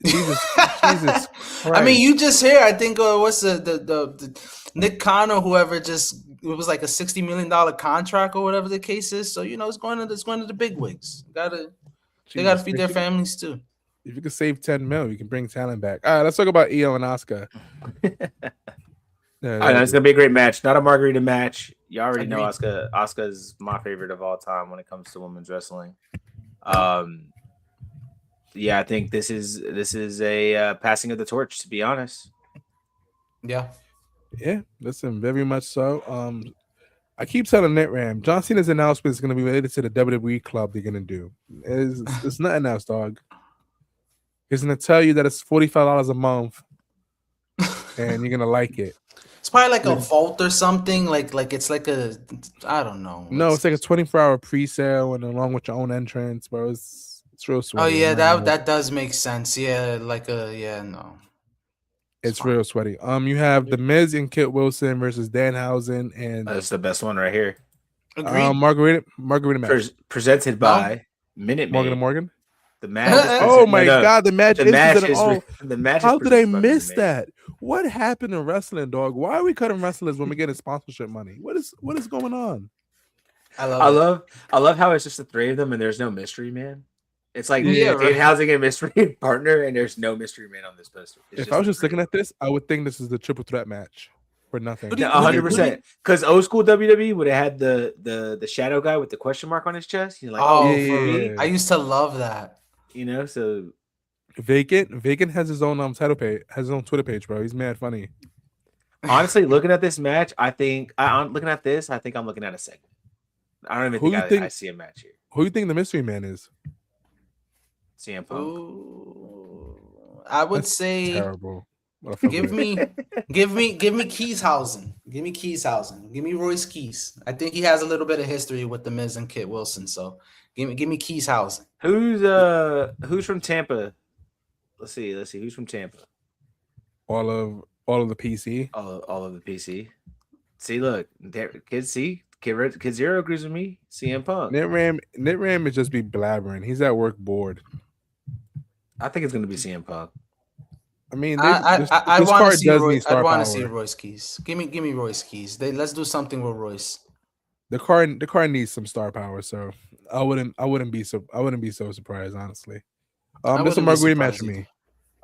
Jesus Christ. I mean, you just hear. I think what's the Nick Khan or whoever just it was like a $60 million contract or whatever the case is. So it's going to the big wigs. They gotta feed their families too. If you could save 10 mil, you can bring talent back. All right, let's talk about Io and Asuka. I know it's gonna be a great match, not a Margarita match. You already know Agreed. Asuka is my favorite of all time when it comes to women's wrestling. Yeah, I think this is a passing of the torch, to be honest. Yeah. Yeah, listen, very much so. I keep telling NetRam, John Cena's announcement is going to be related to the WWE club they're going to do. It's nothing else, dog. He's going to tell you that it's $45 a month, and you're going to like it. It's probably like a vault or something. Like it's like a, I don't know. No, it's like a 24-hour pre-sale and along with your own entrance, bro. It's real sweaty. Oh yeah, that does make sense. Yeah, no. It's real sweaty. You have The Miz and Kit Wilson versus Danhausen and That's the best one right here. Agreed. Margarita match. Presented by Minute Maid. Morgan and Morgan. The match. is Oh presented- my no, god, the match The is match presented- is oh, the match. how is did I presented by miss Minute Maid. that? What happened in wrestling, dog? Why are we cutting wrestlers when we getting sponsorship money? What is going on? I love how it's just the three of them and there's no mystery man. It's like Yeah, right. housing a mystery partner and there's no mystery man on this poster. If I was just looking at this, I would think this is the triple threat match for nothing. Who do you- 100%. Because old school WWE would have had the shadow guy with the question mark on his chest. You're like, Oh, yeah, for yeah, me, yeah. I used to love that. So Vacant has his own title page, has his own Twitter page, bro. He's mad funny. honestly, looking at this match, I'm looking at this. I think I'm looking at a segment. I don't even Who think you think- I see a match here. Who do you think the mystery man is? CM Punk. Ooh, I would That's say terrible. What a give fucker. me Keishausen. Give me Keishausen. Give me Royce Keys. I think he has a little bit of history with the Miz and Kit Wilson. So give me Keishausen. Who's from Tampa? Let's see. Who's from Tampa? all of the PC. All of the PC. See, look, kids. See, Kid Zero agrees with me. CM Punk. Nitram would just be blabbering. He's at work bored. I think it's gonna be CM Punk. I mean, I this want to card see does Royce. need star I want power. to see Royce Keys. Give me Royce Keys. Let's do something with Royce. The card needs some star power, so I wouldn't be so surprised, honestly. This is a wouldn't be Margarita match for surprised me.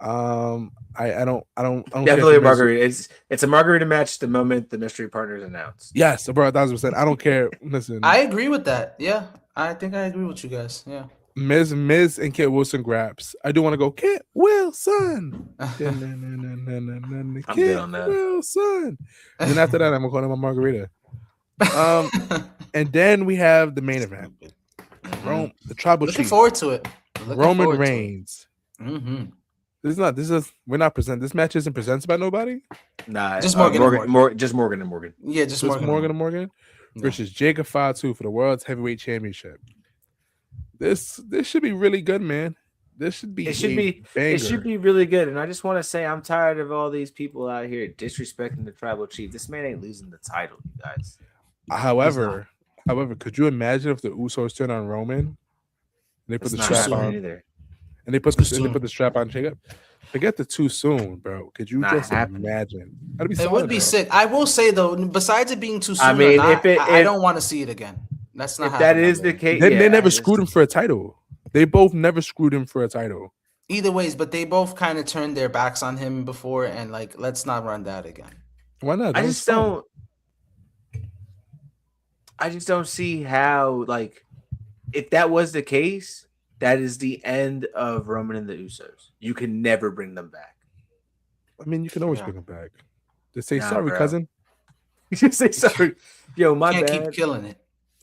I don't Definitely a Margarita. It's a Margarita match the moment the mystery partner is announced. Yes, bro, 1,000%. I don't care. Listen, I agree with that. Yeah, I think I agree with you guys. Yeah. Miz and Kit Wilson grabs. I do want to go Kit Wilson. Kit good on that. Wilson. And then after that, I'm gonna call him a Margarita. And then we have the main event. The tribal Looking chief, forward to it. Roman Reigns. Mm-hmm. This match isn't presented by nobody. Nah, Just Morgan and Morgan. Just Morgan and Morgan. Yeah, just Morgan Morgan. and Morgan Yeah. versus Jacob Fatu for the World's Heavyweight Championship. This should be really good, man. It should be really good. And I just want to say I'm tired of all these people out here disrespecting the tribal chief. This man ain't losing the title, you guys. However, could you imagine if the Usos turn on Roman? And they put the strap on either. And they put the strap on Jacob. Forget the too soon, bro. Could you just imagine? It would be sick. I will say though, besides it being too soon, I don't want to see it again. That's not. If that is the case, they never screwed him for a title. They both never screwed him for a title. Either ways, but they both kind of turned their backs on him before, and like, let's not run that again. Why not? I just don't see how, like, if that was the case, that is the end of Roman and the Usos. You can never bring them back. I mean, you can always bring them back. Just say sorry, cousin. You just say sorry. Yo, my bad. Keep killing it.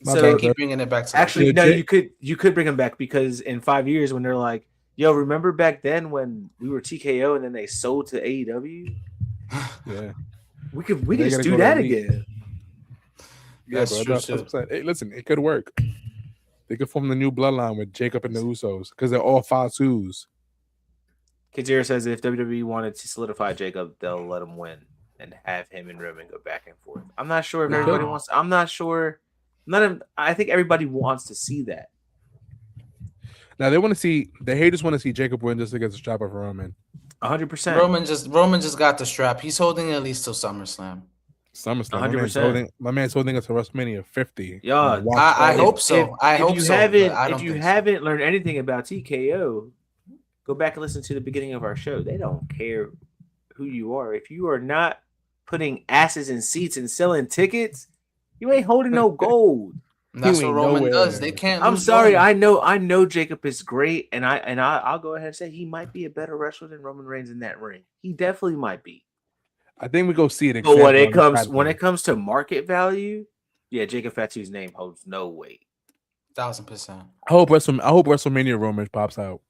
So keep bringing it back. Actually, no, you could bring them back because in 5 years when they're like, yo, remember back then when we were TKO and then they sold to AEW? Yeah, we could just do that again. Yeah, bro, that's hey, listen, it could work. They could form the new bloodline with Jacob and the Usos because they're all Fatus. Kajira says if WWE wanted to solidify Jacob, they'll let him win and have him and Roman go back and forth. I'm not sure if everybody wants. I'm not sure. I think everybody wants to see that. Now they want to see the haters want to see Jacob win just against the strap of Roman. 100%. Roman just got the strap. He's holding it at least till SummerSlam. 100%. My man's holding us to WrestleMania 50. Yeah, I hope so. If you haven't learned anything about TKO, go back and listen to the beginning of our show. They don't care who you are. If you are not putting asses in seats and selling tickets, you ain't holding no gold. That's what Roman does. They can't. I'm sorry. Gold. I know Jacob is great, and I'll go ahead and say he might be a better wrestler than Roman Reigns in that ring. He definitely might be. I think we go see it. But when it comes to market value, yeah, Jacob Fatu's name holds no weight. 1000%. I hope WrestleMania Roman pops out.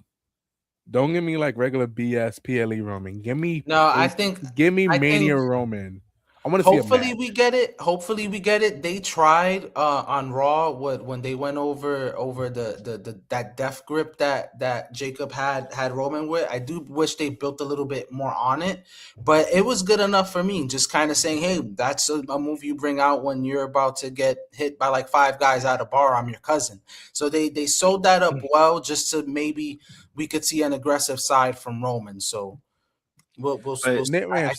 Don't give me like regular BS PLE Roman. Give me Mania Roman. I want to see. Hopefully we get it. Hopefully we get it. They tried on Raw when they went over the that death grip that Jacob had Roman with. I do wish they built a little bit more on it, but it was good enough for me. Just kind of saying, hey, that's a move you bring out when you're about to get hit by like 5 guys at a bar. I'm your cousin. So they sold that up well, just to maybe we could see an aggressive side from Roman. So. We'll I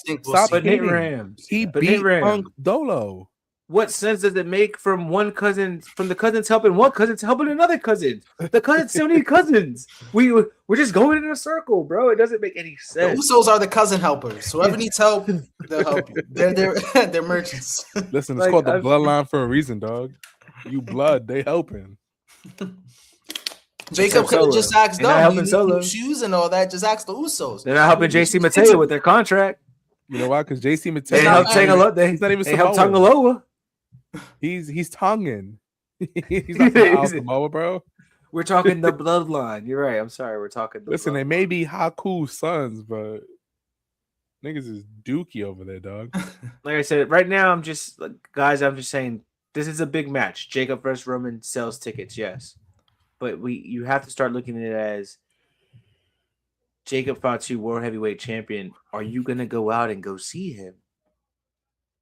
think we'll stop see. Nate Rams. He beat Punk Dolo. What sense does it make from the cousins helping one cousin to helping another cousin? The cousins still need cousins. We're just going in a circle, bro. It doesn't make any sense. The Usos are the cousin helpers. Whoever needs help, they'll help you. They're merchants. Listen, it's called the bloodline for a reason, dog. You blood, they helping. Jacob could have just asked them. You need shoes and all that. Just ask the Usos. They're not helping JC Mateo with their contract. You know why? Because JC Mateo. He's not even Tangaloa. He's Tongan. He's not from Samoa, bro. We're talking the bloodline. You're right. I'm sorry. We're talking. Listen, they may be Haku's sons, but niggas is dookie over there, dog. Like I said, right now I'm just saying this is a big match. Jacob versus Roman sells tickets, yes. But you have to start looking at it as Jacob Fatu, World Heavyweight Champion. Are you going to go out and go see him?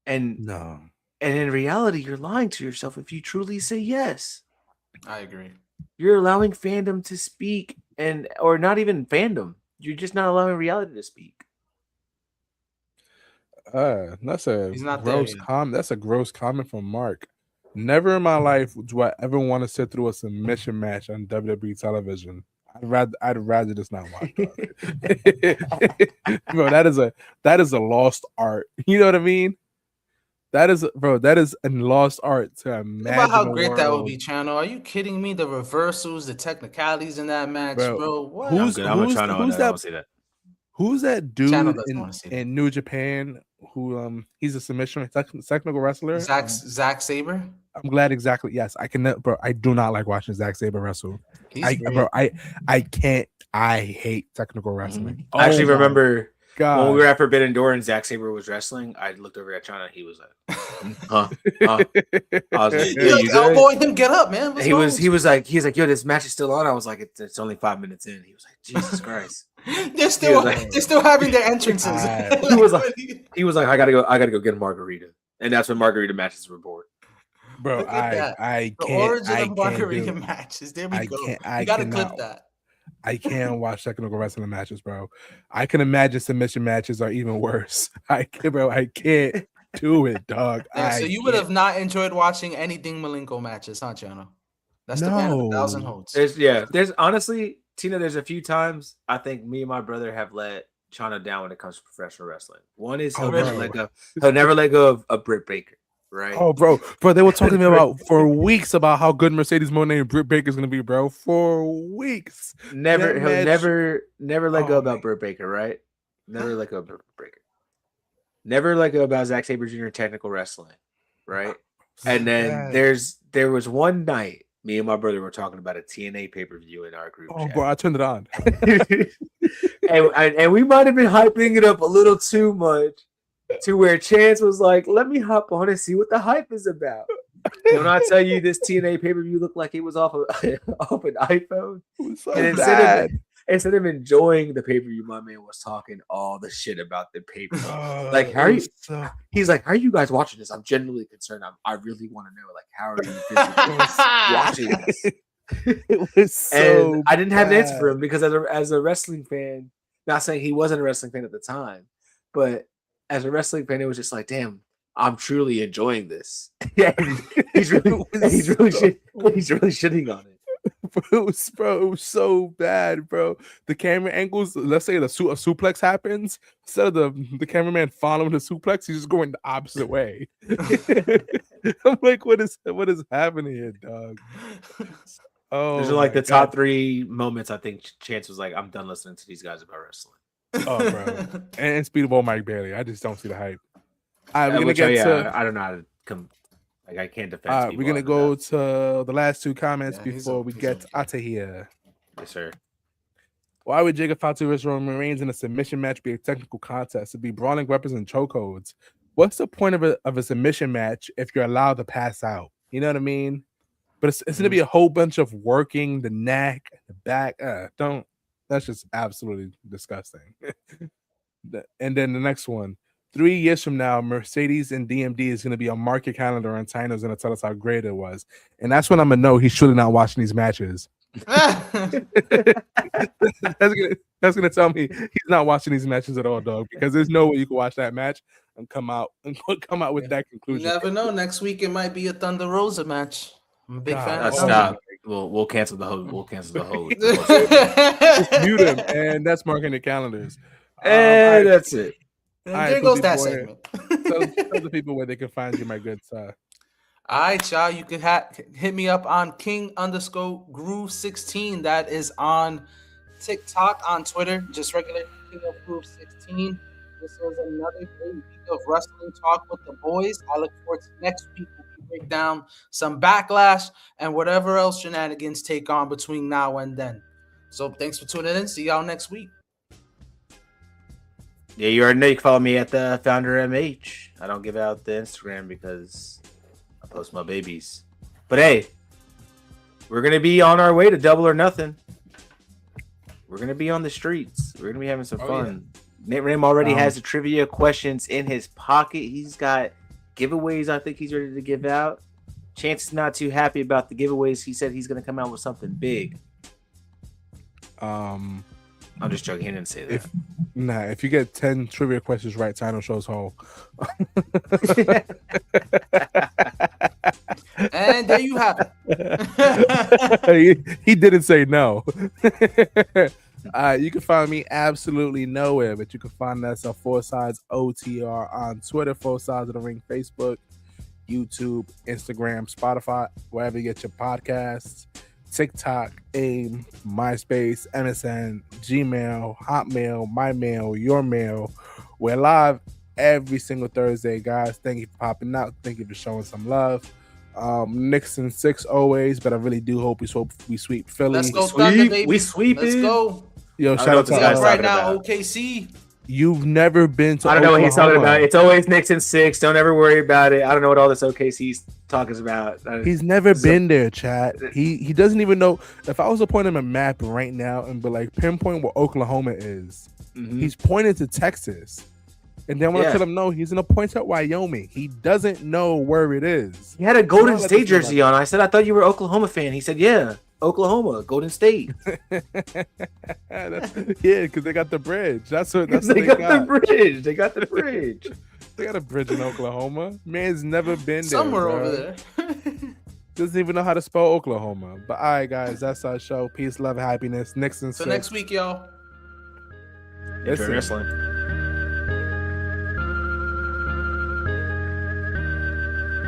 And no. And in reality, you're lying to yourself if you truly say yes. I agree. You're allowing fandom to speak, or not even fandom. You're just not allowing reality to speak. That's a gross comment. That's a gross comment from Mark. Never in my life do I ever want to sit through a submission match on WWE television. I'd rather just not watch it. Bro, that is a lost art. You know what I mean? That is a lost art to imagine. Think about how great that would be, Channel. Are you kidding me? The reversals, the technicalities in that match, bro. What? Who's that dude in New Japan who he's a submission technical wrestler? Zack Sabre? I'm glad. Exactly. Yes, I can, bro. I do not like watching Zack Sabre wrestle. I can't. I hate technical wrestling. I actually remember God. when we were at Forbidden Door and Zack Sabre was wrestling. I looked over at China. He was like, "Huh?" I was like, "Yeah, you good?" Elbowing him, get up, man. He was like, "Yo, this match is still on." I was like, "It's only 5 minutes in." He was like, "Jesus Christ." They're still having their entrances. He was like, I gotta go get a margarita, and that's when margarita matches were born. Bro, I the can't. origin I of margarita can't matches. There we go. You I gotta cannot, clip that. I can't watch technical wrestling matches, bro. I can imagine submission matches are even worse. I can't do it, dog. Yeah, so you would have not enjoyed watching anything Malenko matches, huh, Chano? That's the man of 1,000 holds. There's honestly, Tina, there's a few times I think me and my brother have let Chana down when it comes to professional wrestling. One is he'll never let go of Britt Baker, right? Oh, bro, they were talking to me about for weeks about how good Mercedes Moné and Britt Baker is gonna be, bro. For weeks, He'll never let go about Britt Baker, right? Never let go of Britt Baker. Never let go about Zack Sabre Jr. technical wrestling, right? And then there was one night. Me and my brother were talking about a TNA pay-per-view in our group chat. Bro, I turned it on. and we might have been hyping it up a little too much to where Chance was like, let me hop on and see what the hype is about. And when I tell you this TNA pay-per-view looked like it was off an iPhone. So And instead of enjoying the pay-per-view, my man was talking all the shit about the pay-per-view. Like, how are you? He's like, how are you guys watching this? I'm genuinely concerned. I really want to know, like, how are you watching this? It was so and I didn't have an bad. answer for him because as a wrestling fan, not saying he wasn't a wrestling fan at the time, but as a wrestling fan, it was just like, damn, I'm truly enjoying this. he's really shitting on it. Bro, it was so bad, bro. The camera angles, let's say a suplex happens, instead of the cameraman following the suplex, he's just going the opposite way. I'm like, what is happening here, dog? Oh, those are like the top 3 moments. I think Chance was like, I'm done listening to these guys about wrestling. Oh, bro. And Speedball Mike Bailey. I just don't see the hype. All right, we're gonna get get to. I don't know how to come. Like, I can't defend. We're gonna go to the last 2 comments before we get out of here. Yes, sir. Why would Jacob Fatu vs. Roman Reigns in a submission match be a technical contest? It'd be brawling weapons and chokeholds. What's the point of a submission match if you're allowed to pass out? You know what I mean? But it's gonna be a whole bunch of working the neck, the back. That's just absolutely disgusting. And then the next one. 3 years from now, Mercedes and DMD is going to be on market calendar, and Tino's going to tell us how great it was. And that's when I'm going to know he's surely not watching these matches. That's gonna tell me he's not watching these matches at all, dog. Because there's no way you can watch that match and come out with that conclusion. You never know. Next week it might be a Thunder Rosa match. I'm a big fan. Stop. We'll cancel the whole. We'll cancel the whole. Just mute him, and that's marking the calendars. And that's it. And there goes that segment. Tell the people where they can find you, my good sir. All right, y'all. You can hit me up on King_Groove16. That is on TikTok, on Twitter. Just regular King of Groove 16. This was another great week of wrestling talk with the boys. I look forward to next week. We'll break down some Backlash and whatever else shenanigans take on between now and then. So thanks for tuning in. See y'all next week. Yeah, you already know you can follow me at the Founder MH. I don't give out the Instagram because I post my babies. But hey, we're gonna be on our way to Double or Nothing. We're gonna be on the streets. We're gonna be having some fun. Yeah. Nate Ram already has the trivia questions in his pocket. He's got giveaways I think he's ready to give out. Chance is not too happy about the giveaways. He said he's gonna come out with something big. I'm just joking. He didn't say that. If you get 10 trivia questions right, Tino shows home. And there you have it. he didn't say no. You can find me absolutely nowhere, but you can find us at 4 Sides OTR on Twitter, 4 Sides of the Ring, Facebook, YouTube, Instagram, Spotify, wherever you get your podcasts. TikTok, AIM, MySpace, MSN, Gmail, Hotmail, My Mail, Your Mail. We're live every single Thursday, guys. Thank you for popping out. Thank you for showing some love. Knicks in 6 always, but I really do hope we sweep Philly. Let's go, Sweep. Thunder, baby. We sweep Let's it. go. Yo, I don't shout know out what to this guy's Right talking now, about. OKC. You've never been to I don't know what he's talking Oklahoma. about. It's always Knicks in 6. Don't ever worry about it. I don't know what all this OKC's talking about. He's never been there, chat. He doesn't even know. If I was to point him a map right now and be like pinpoint where Oklahoma is, he's pointing to Texas. And then when I tell him no, he's gonna point at Wyoming. He doesn't know where it is. He had a Golden Don't let State this man jersey on. I said, I thought you were an Oklahoma fan. He said, yeah, Oklahoma, Golden State. Yeah, because they got the bridge. That's what They got the bridge. They got the bridge. They got a bridge in Oklahoma. Man's never been there. Somewhere bro. over there. Doesn't even know how to spell Oklahoma. But all right, guys, that's our show. Peace, love, happiness. Knicks and So 6. next week, y'all. Listen, Wrestling.